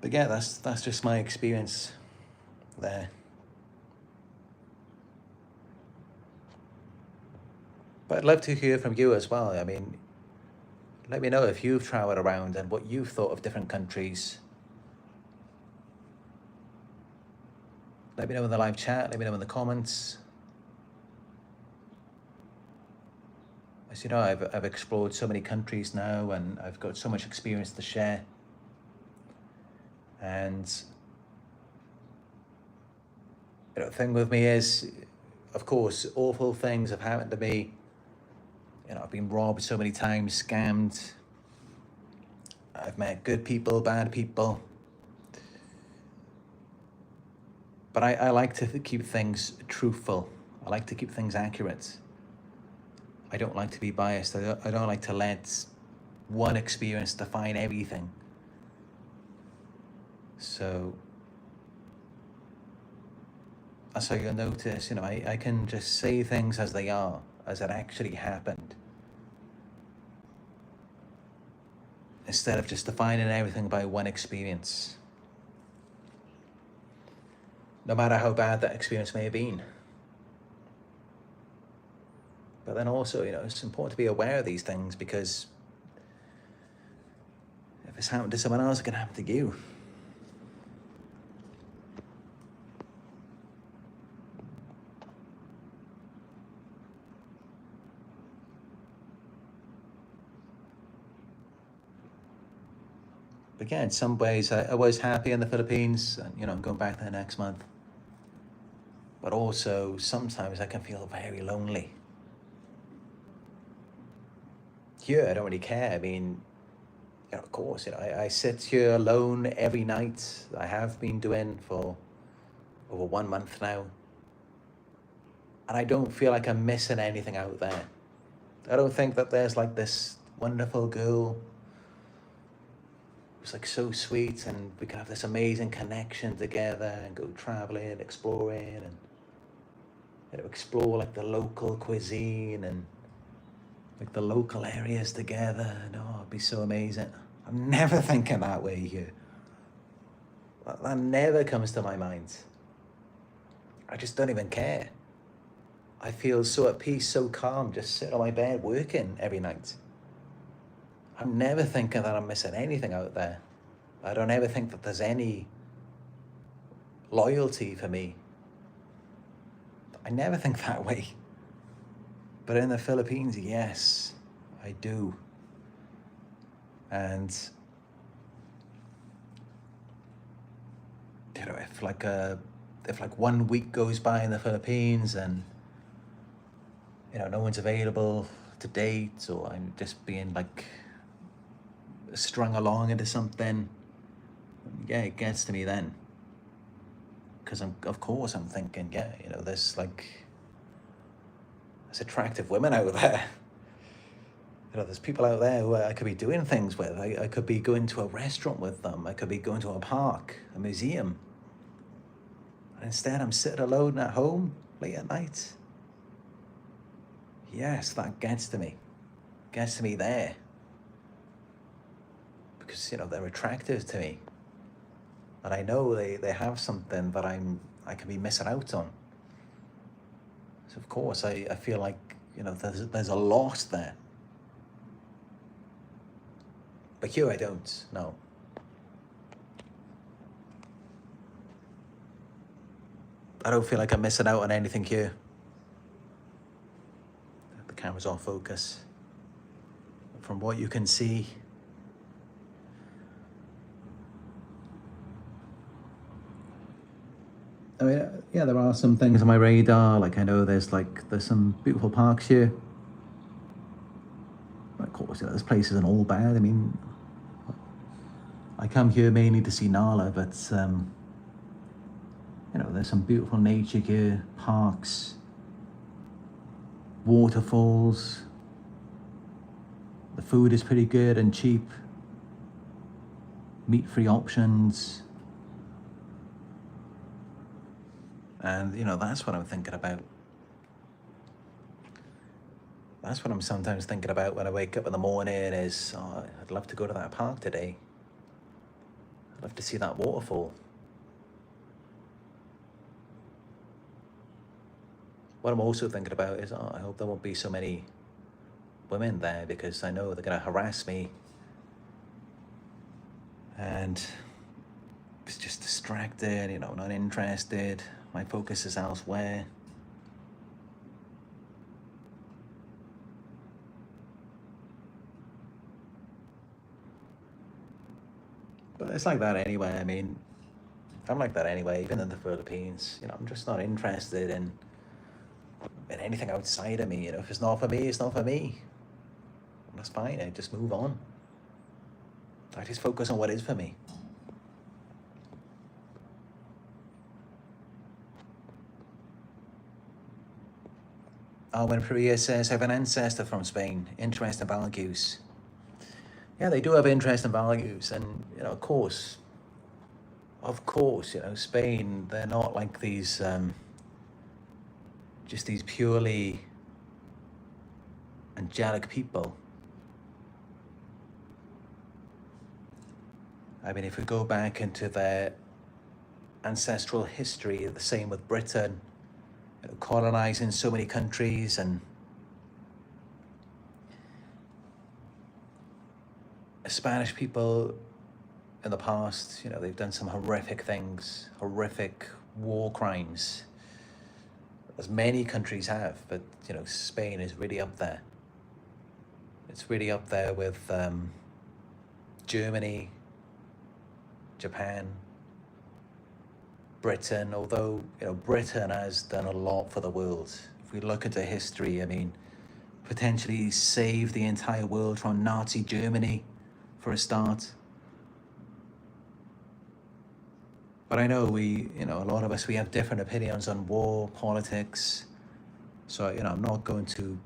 But yeah, that's just my experience there. But I'd love to hear from you as well. I mean, let me know if you've traveled around and what you've thought of different countries. Let me know in the live chat, let me know in the comments. As you know, I've explored so many countries now, and I've got so much experience to share. And the thing with me is, of course, awful things have happened to me. I've been robbed so many times, scammed. I've met good people, bad people. But I like to keep things truthful. I like to keep things accurate. I don't like to be biased. I don't like to let one experience define everything. So that's how you'll notice, I can just say things as they are, as it actually happened. instead of just defining everything by one experience, no matter how bad that experience may have been. But then also, it's important to be aware of these things, because if it's happened to someone else, it can happen to you. But yeah, in some ways, I was happy in the Philippines, and I'm going back there next month. But also, sometimes I can feel very lonely. Here, I don't really care. I mean, of course, I sit here alone every night. I have been doing for over 1 month now. And I don't feel like I'm missing anything out there. I don't think that there's like this wonderful girl who's like so sweet, and we can have this amazing connection together and go traveling, exploring, and explore like the local cuisine and like the local areas together. And it'd be so amazing. I'm never thinking that way here. That never comes to my mind. I just don't even care. I feel so at peace, so calm, just sitting on my bed working every night. I'm never thinking that I'm missing anything out there. I don't ever think that there's any loyalty for me. I never think that way. But in the Philippines, yes, I do. And if like 1 week goes by in the Philippines and no one's available to date, or I'm just being like strung along into something, yeah, it gets to me then. Because of course I'm thinking, there's attractive women out there. There's people out there who I could be doing things with. I could be going to a restaurant with them. I could be going to a park, a museum. And instead I'm sitting alone at home late at night. Yes, that gets to me. Gets to me there. Because, they're attractive to me. And I know they have something that I can be missing out on. So of course I feel like, there's a lot there. But here I don't, no. I don't feel like I'm missing out on anything here. The camera's off focus. From what you can see, I mean, yeah, there are some things on my radar. Like I know there's some beautiful parks here. Of course, there's places in all bad. I mean, I come here mainly to see Nala, but there's some beautiful nature here, parks, waterfalls. The food is pretty good and cheap. Meat-free options. And, that's what I'm thinking about. That's what I'm sometimes thinking about when I wake up in the morning is, I'd love to go to that park today. I'd love to see that waterfall. What I'm also thinking about is, I hope there won't be so many women there, because I know they're going to harass me. And it's just distracted, not interested. My focus is elsewhere. But it's like that anyway. I mean, I'm like that anyway, even in the Philippines. I'm just not interested in anything outside of me. If it's not for me, it's not for me. That's fine. I just move on. I just focus on what is for me. When Priya says, I have an ancestor from Spain, interest and values. Yeah, they do have interest and values, and of course, Spain, they're not like these, just these purely angelic people. I mean, if we go back into their ancestral history, the same with Britain, colonizing so many countries, and Spanish people in the past, they've done some horrific things, horrific war crimes, as many countries have, but Spain is really up there. It's really up there with Germany, Japan, Britain, although Britain has done a lot for the world. If we look into history, I mean, potentially saved the entire world from Nazi Germany for a start. But I know a lot of us, we have different opinions on war, politics. So, I'm not going to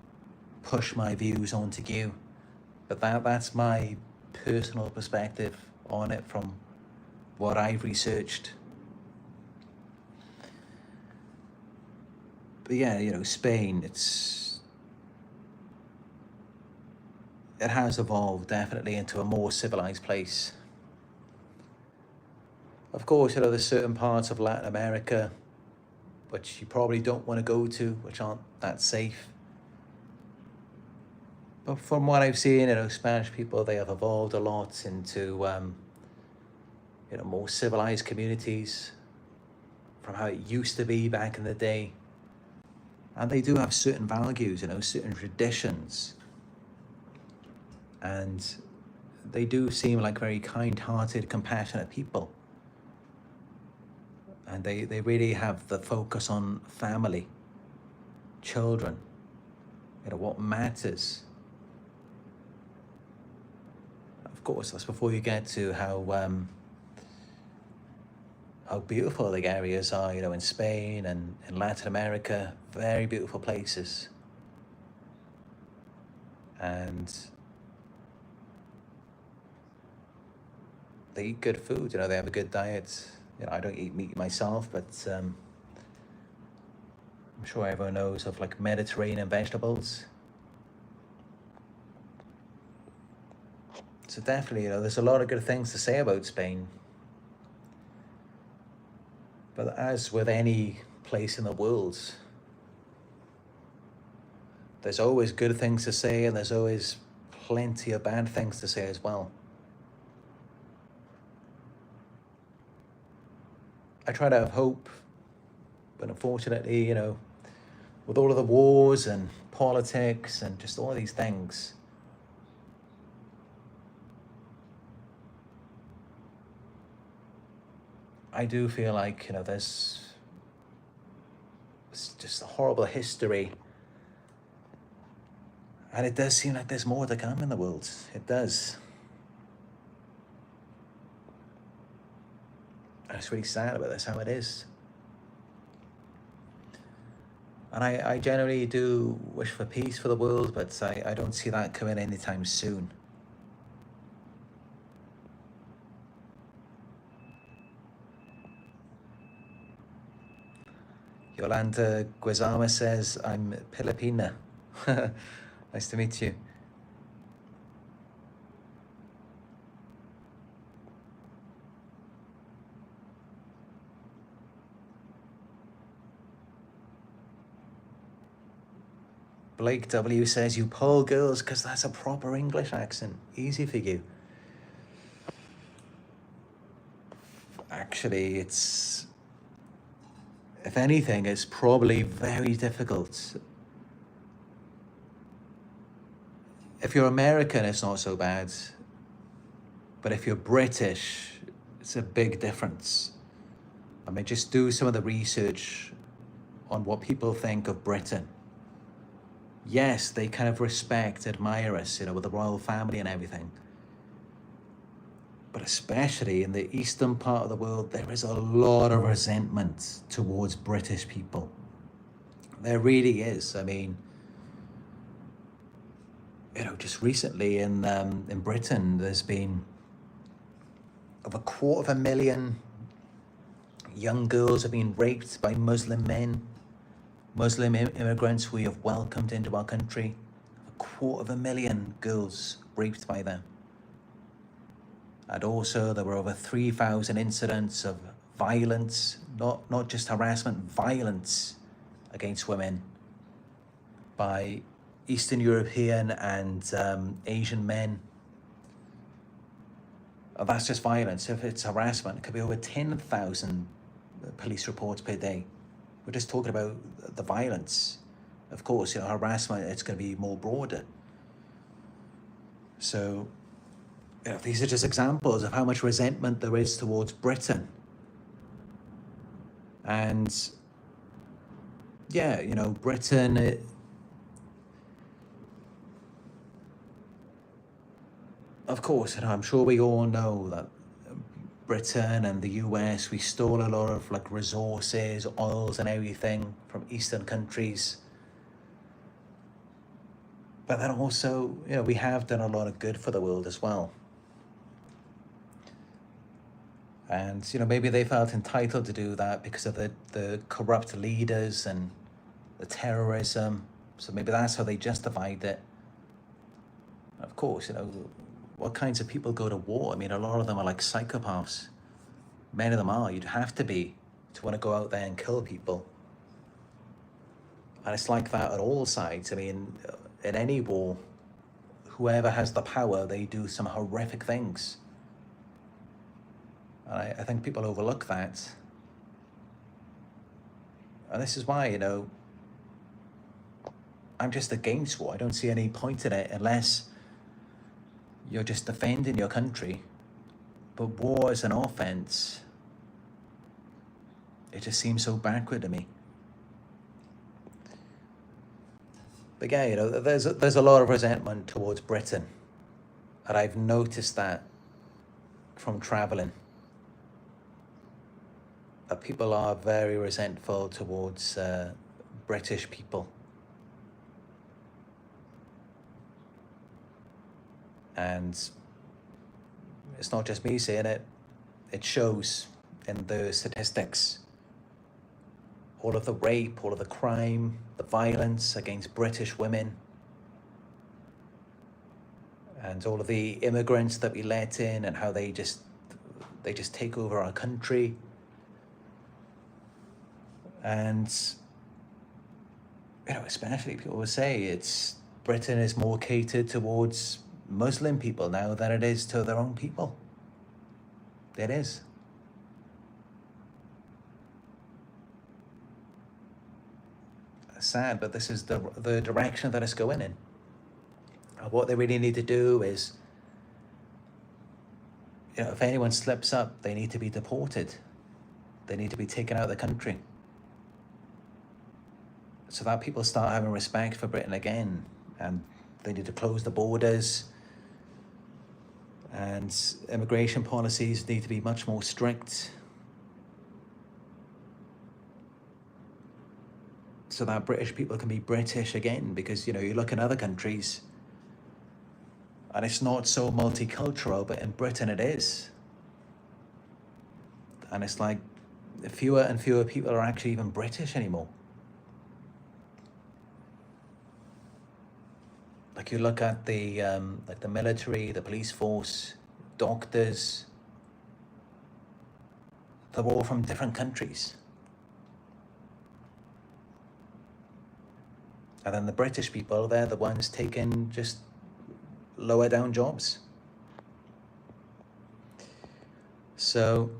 push my views onto you. But that's my personal perspective on it from what I've researched. But yeah, Spain, it has evolved definitely into a more civilized place. Of course, there's certain parts of Latin America which you probably don't want to go to, which aren't that safe. But from what I've seen, Spanish people, they have evolved a lot into, more civilized communities from how it used to be back in the day. And they do have certain values, certain traditions. And they do seem like very kind-hearted, compassionate people. And they really have the focus on family, children, what matters. Of course, that's before you get to how beautiful the areas are, in Spain and in Latin America, very beautiful places. And they eat good food, they have a good diet. I don't eat meat myself, but I'm sure everyone knows of like Mediterranean vegetables. So definitely, there's a lot of good things to say about Spain. But as with any place in the world, there's always good things to say, and there's always plenty of bad things to say as well. I try to have hope, but unfortunately, with all of the wars and politics and just all these things, I do feel like, there's just a horrible history. And it does seem like there's more to come in the world. It does. And it's really sad, but that's how it is. And I generally do wish for peace for the world, but I don't see that coming anytime soon. Yolanda Guizama says, I'm Filipina. Nice to meet you. Blake W says, you pull girls because that's a proper English accent. Easy for you. Actually, if anything, it's probably very difficult. If you're American, it's not so bad. But if you're British, it's a big difference. I mean, just do some of the research on what people think of Britain. Yes, they kind of respect, admire us, with the royal family and everything. But especially in the eastern part of the world, there is a lot of resentment towards British people. There really is. I mean, just recently in Britain, there's been over 250,000 young girls have been raped by Muslim men. Muslim immigrants we have welcomed into our country. 250,000 girls raped by them. And also there were over 3,000 incidents of violence, not just harassment, violence against women by Eastern European and Asian men. That's just violence. If it's harassment, it could be over 10,000 police reports per day. We're just talking about the violence. Of course, harassment, it's going to be more broader. So, these are just examples of how much resentment there is towards Britain. And yeah, Britain, of course, I'm sure we all know that Britain and the US, we stole a lot of resources, oils and everything from Eastern countries. But then also, we have done a lot of good for the world as well. And, maybe they felt entitled to do that because of the corrupt leaders and the terrorism. So maybe that's how they justified it. Of course, what kinds of people go to war? I mean, a lot of them are like psychopaths. Many of them are. You'd have to be to want to go out there and kill people. And it's like that on all sides. I mean, in any war, whoever has the power, they do some horrific things. And I think people overlook that. And this is why, I'm just against war. I don't see any point in it unless you're just defending your country. But war is an offense. It just seems so backward to me. But yeah, there's a lot of resentment towards Britain. And I've noticed that from traveling. That people are very resentful towards British people. And it's not just me saying it, it shows in the statistics. All of the rape, all of the crime, the violence against British women, and all of the immigrants that we let in and how they just take over our country. And, especially people will say Britain is more catered towards Muslim people now than it is to their own people. It is. Sad, but this is the direction that it's going in. What they really need to do is, if anyone slips up, they need to be deported. They need to be taken out of the country. So that people start having respect for Britain again. And they need to close the borders. And immigration policies need to be much more strict. So that British people can be British again. Because, you look in other countries and it's not so multicultural, but in Britain it is. And it's like fewer and fewer people are actually even British anymore. Like you look at the military, the police force, doctors, they're all from different countries. And then the British people, they're the ones taking just lower down jobs. So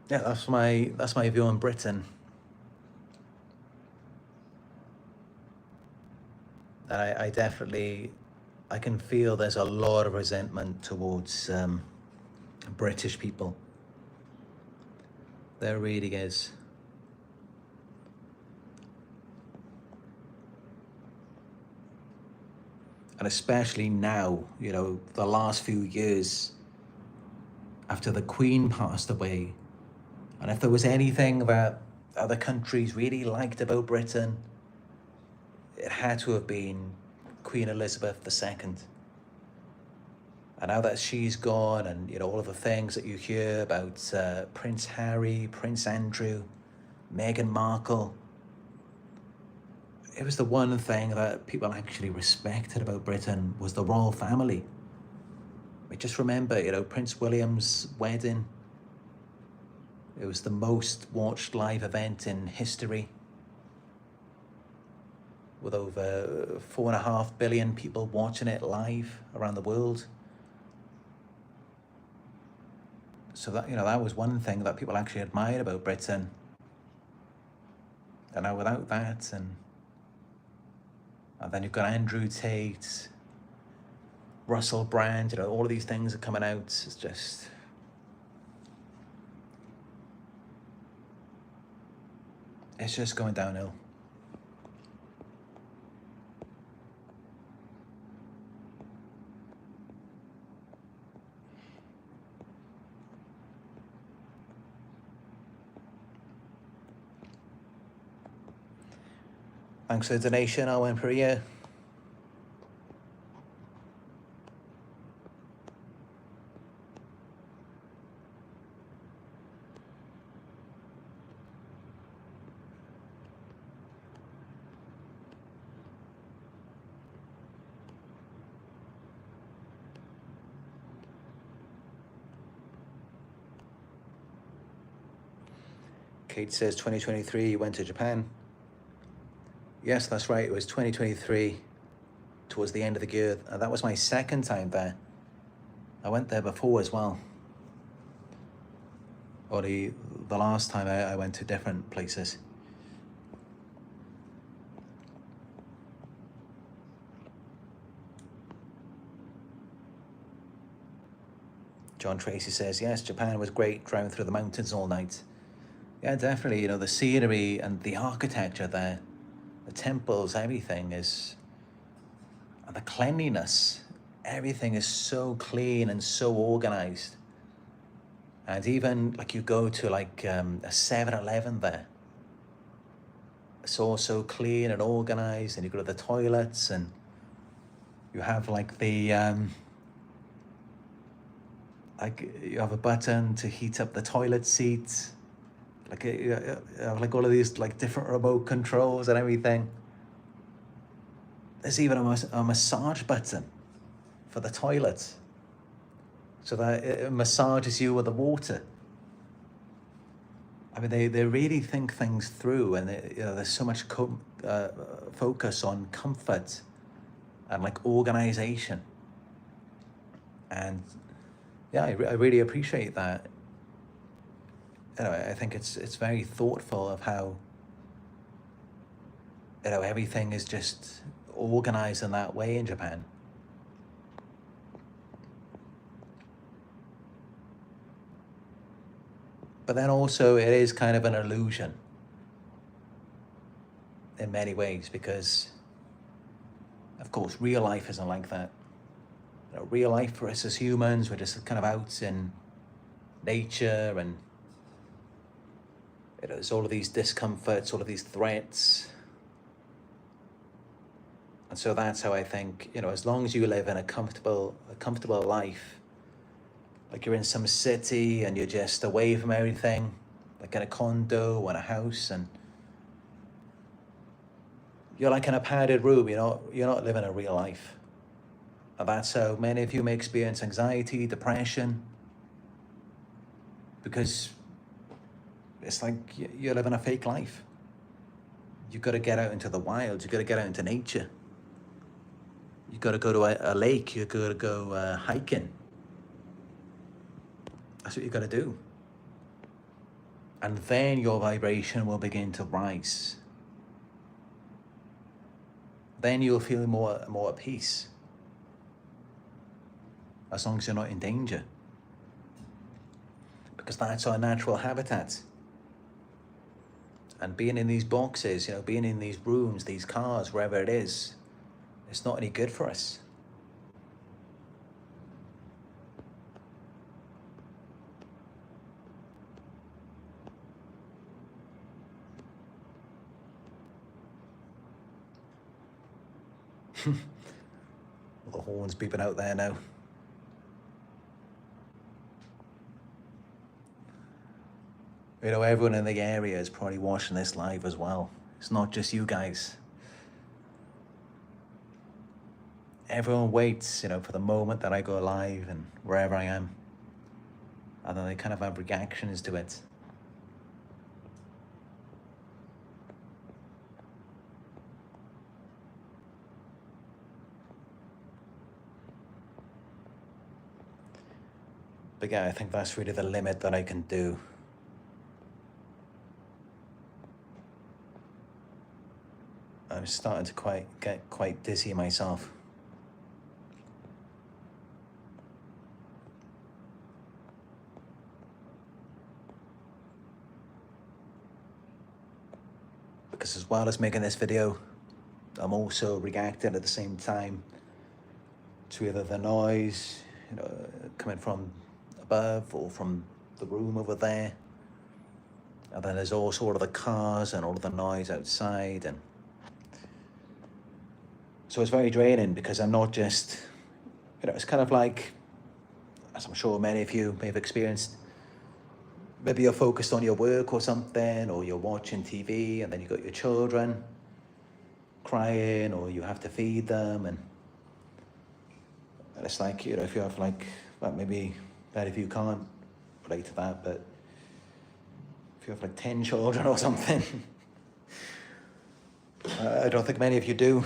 yeah, that's my view on Britain. I definitely, I can feel there's a lot of resentment towards British people. There really is. And especially now, the last few years after the Queen passed away. And if there was anything that other countries really liked about Britain, it had to have been Queen Elizabeth II. And now that she's gone, and all of the things that you hear about Prince Harry, Prince Andrew, Meghan Markle, it was the one thing that people actually respected about Britain was the royal family. mean, just remember, Prince William's wedding. It was the most watched live event in history, with over 4.5 billion people watching it live around the world. So that was one thing that people actually admired about Britain. And now without that, and then you've got Andrew Tate, Russell Brand, all of these things are coming out. It's just, going downhill. Thanks for the donation, Owen Perea. Kate says 2023 you went to Japan. Yes, that's right. It was 2023, towards the end of the year. That was my second time there. I went there before as well. Or the last time I went to different places. John Tracy says, yes, Japan was great, driving through the mountains all night. Yeah, definitely, the scenery and the architecture there, the temples, everything is, and the cleanliness, everything is so clean and so organized. And even like you go to like a 7-Eleven there, it's all so clean and organized, and you go to the toilets and you have like the, like you have a button to heat up the toilet seat. Like you have like all of these like different remote controls and everything. There's even a massage button for the toilet, so that it massages you with the water. I mean, they really think things through, and there's so much focus on comfort and like organization. And yeah, I really appreciate that. I think it's very thoughtful of how everything is just organized in that way in Japan. But then also it is kind of an illusion in many ways, because of course real life isn't like that. Real life for us as humans, we're just kind of out in nature, and there's all of these discomforts, all of these threats. And so that's how I think, as long as you live in a comfortable life, like you're in some city and you're just away from everything, like in a condo or in a house, and you're like in a padded room, you're not living a real life. And that's how many of you may experience anxiety, depression, because it's like you're living a fake life. You've got to get out into the wild. You've got to get out into nature. You've got to go to a lake. You've got to go hiking. That's what you've got to do. And then your vibration will begin to rise. Then you'll feel more at peace, as long as you're not in danger. Because that's our natural habitat. And being in these boxes, being in these rooms, these cars, wherever it is, it's not any good for us. The horns beeping out there now. Everyone in the area is probably watching this live as well. It's not just you guys. everyone waits, you know, for the moment that I go live and wherever I am. And then they kind of have reactions to it. But yeah, I think that's really the limit that I can do. I'm starting to get quite dizzy myself. Because as well as making this video, I'm also reacting at the same time to either the noise, you know, coming from above or from the room over there. And then there's also all of the cars and all of the noise outside. And so it's very draining because I'm not just, you know, it's kind of like, as I'm sure many of you may have experienced, maybe you're focused on your work or something, or you're watching TV and then you've got your children crying or you have to feed them. And it's like, you know, if you have like, well, maybe that if you can't relate to that, but if you have like 10 children or something, I don't think many of you do.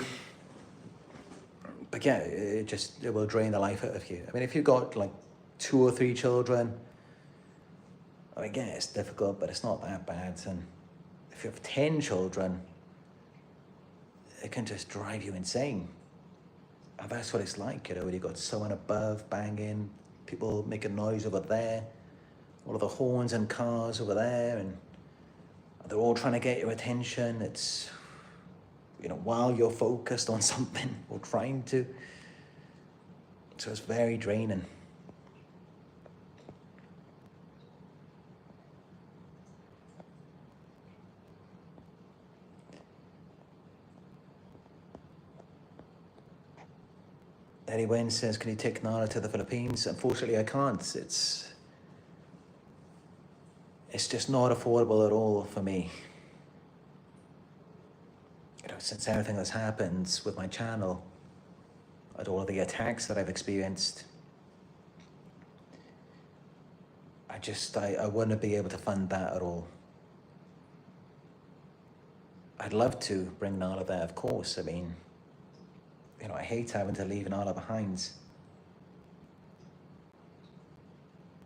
But yeah, it will drain the life out of you. I mean, if you've got like 2 or 3 children, I mean, yeah, it's difficult, but it's not that bad. And if you have 10 children, it can just drive you insane. And that's what it's like, you know, when you've got someone above banging, people making noise over there, all of the horns and cars over there, and they're all trying to get your attention. It's, you know, while you're focused on something or trying to. So it's very draining. Eddie Wynn says, can you take Nara to the Philippines? Unfortunately, I can't. It's just not affordable at all for me. You know, since everything that's happened with my channel, and all of the attacks that I've experienced, I wouldn't be able to fund that at all. I'd love to bring Nala there, of course. I mean, you know, I hate having to leave Nala behind.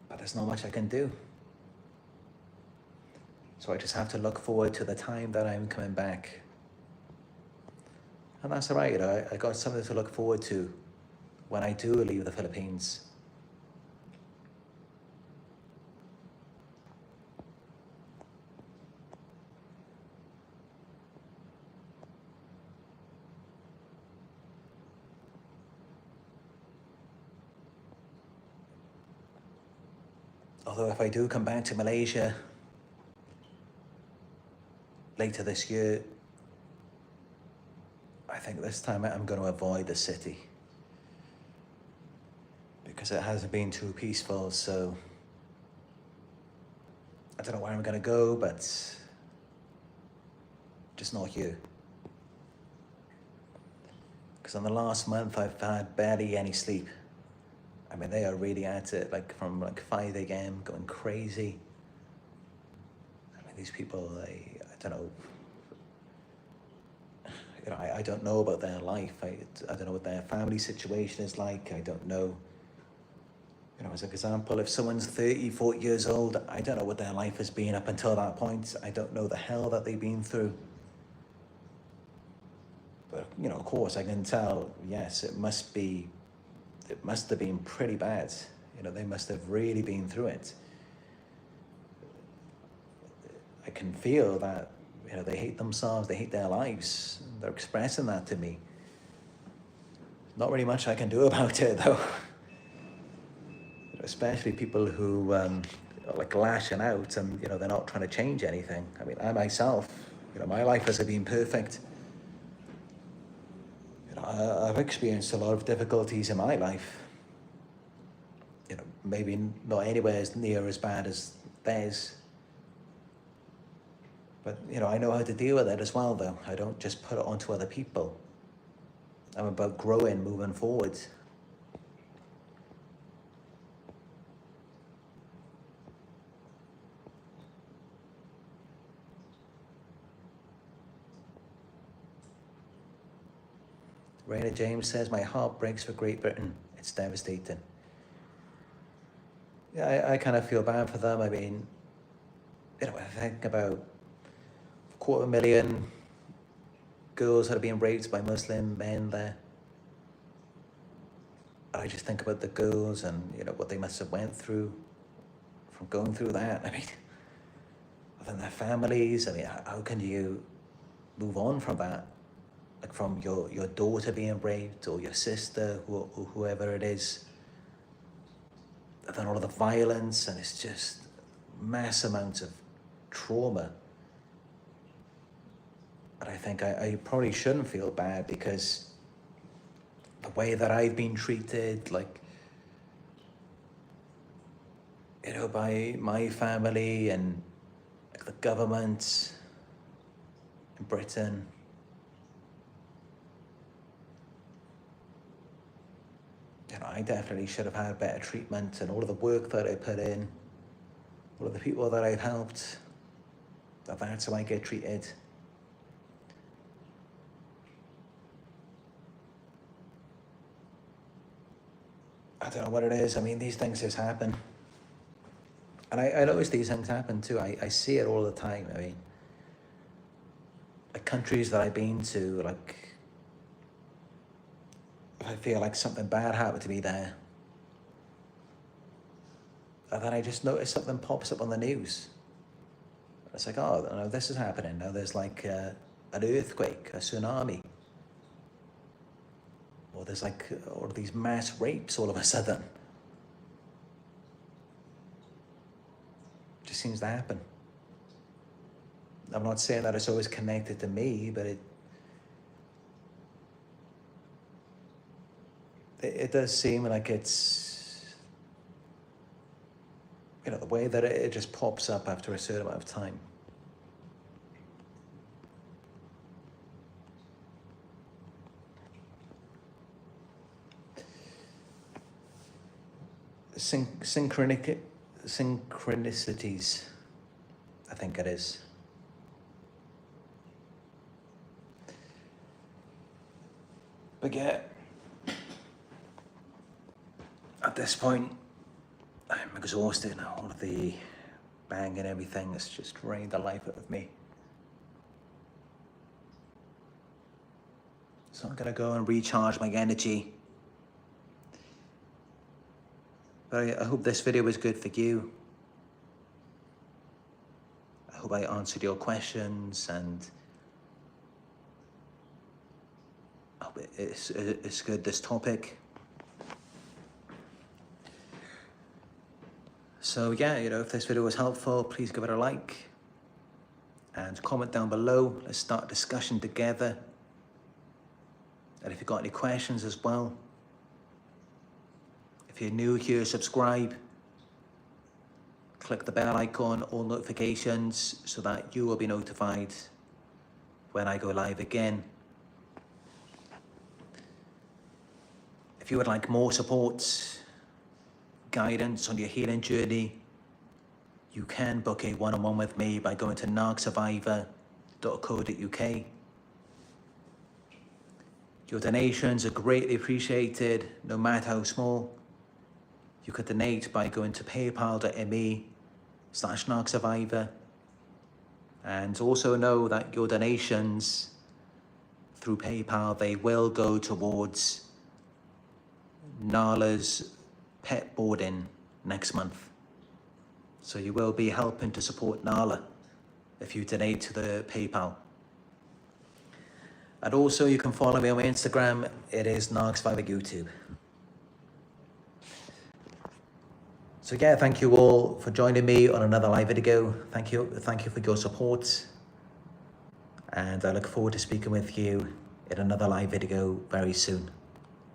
But there's not much I can do. So I just have to look forward to the time that I'm coming back. And that's all right, you know, I got something to look forward to when I do leave the Philippines. Although if I do come back to Malaysia later this year, I think this time I'm going to avoid the city because it hasn't been too peaceful. So I don't know where I'm going to go, but just not here. Because in the last month I've had barely any sleep. I mean, they are really at it, like from like 5 a.m. going crazy. I mean, these people, I don't know. You know, I don't know about their life. I don't know what their family situation is like. I don't know. You know, as an example, if someone's 30, 40 years old, I don't know what their life has been up until that point. I don't know the hell that they've been through. But, you know, of course, I can tell, yes, it must have been pretty bad. You know, they must have really been through it. I can feel that, you know, they hate themselves, they hate their lives. They're expressing that to me. Not really much I can do about it, though. Especially people who are like lashing out and, you know, they're not trying to change anything. I mean, I myself, you know, my life hasn't been perfect. You know, I've experienced a lot of difficulties in my life. You know, maybe not anywhere as near as bad as theirs. But, you know, I know how to deal with it as well, though. I don't just put it onto other people. I'm about growing, moving forward. Raina James says, my heart breaks for Great Britain. It's devastating. Yeah, I kind of feel bad for them. I mean, I think about 250,000 girls that are being raped by Muslim men there. I just think about the girls and, what they must have went through from going through that. I mean, within their families, how can you move on from that? Like from your daughter being raped or your sister or whoever it is. And then all of the violence, and it's just mass amounts of trauma. And I think I probably shouldn't feel bad because the way that I've been treated, by my family and the government in Britain. I definitely should have had better treatment, and all of the work that I put in, all of the people that I've helped, that's how I get treated. I don't know what it is. These things just happen. And I notice these things happen too. I see it all the time. Like countries that I've been to, if I feel like something bad happened to me there, and then I just notice something pops up on the news. It's like, oh, no, this is happening. Now there's an earthquake, a tsunami. Or there's all of these mass rapes all of a sudden. It just seems to happen. I'm not saying that it's always connected to me, but it does seem like it's, the way that it just pops up after a certain amount of time. Synchronicities, I think it is. But yeah, at this point, I'm exhausted now. All of the bang and everything has just drained the life out of me. So I'm gonna go and recharge my energy. But I hope this video was good for you. I hope I answered your questions, and I hope it's good, this topic. So yeah, if this video was helpful, please give it a like and comment down below. Let's start a discussion together. And if you've got any questions as well, if you're new here, subscribe. Click the bell icon, all notifications, so that you will be notified when I go live again. If you would like more support, guidance on your healing journey, you can book a one-on-one with me by going to narcsurvivor.co.uk. Your donations are greatly appreciated, no matter how small. You could donate by going to paypal.me/narcsurvivor. And also know that your donations through PayPal, they will go towards Nala's pet boarding next month. So you will be helping to support Nala if you donate to the PayPal. And also you can follow me on my Instagram. It is Narc Survivor YouTube. So yeah, thank you all for joining me on another live video. Thank you for your support. And I look forward to speaking with you in another live video very soon.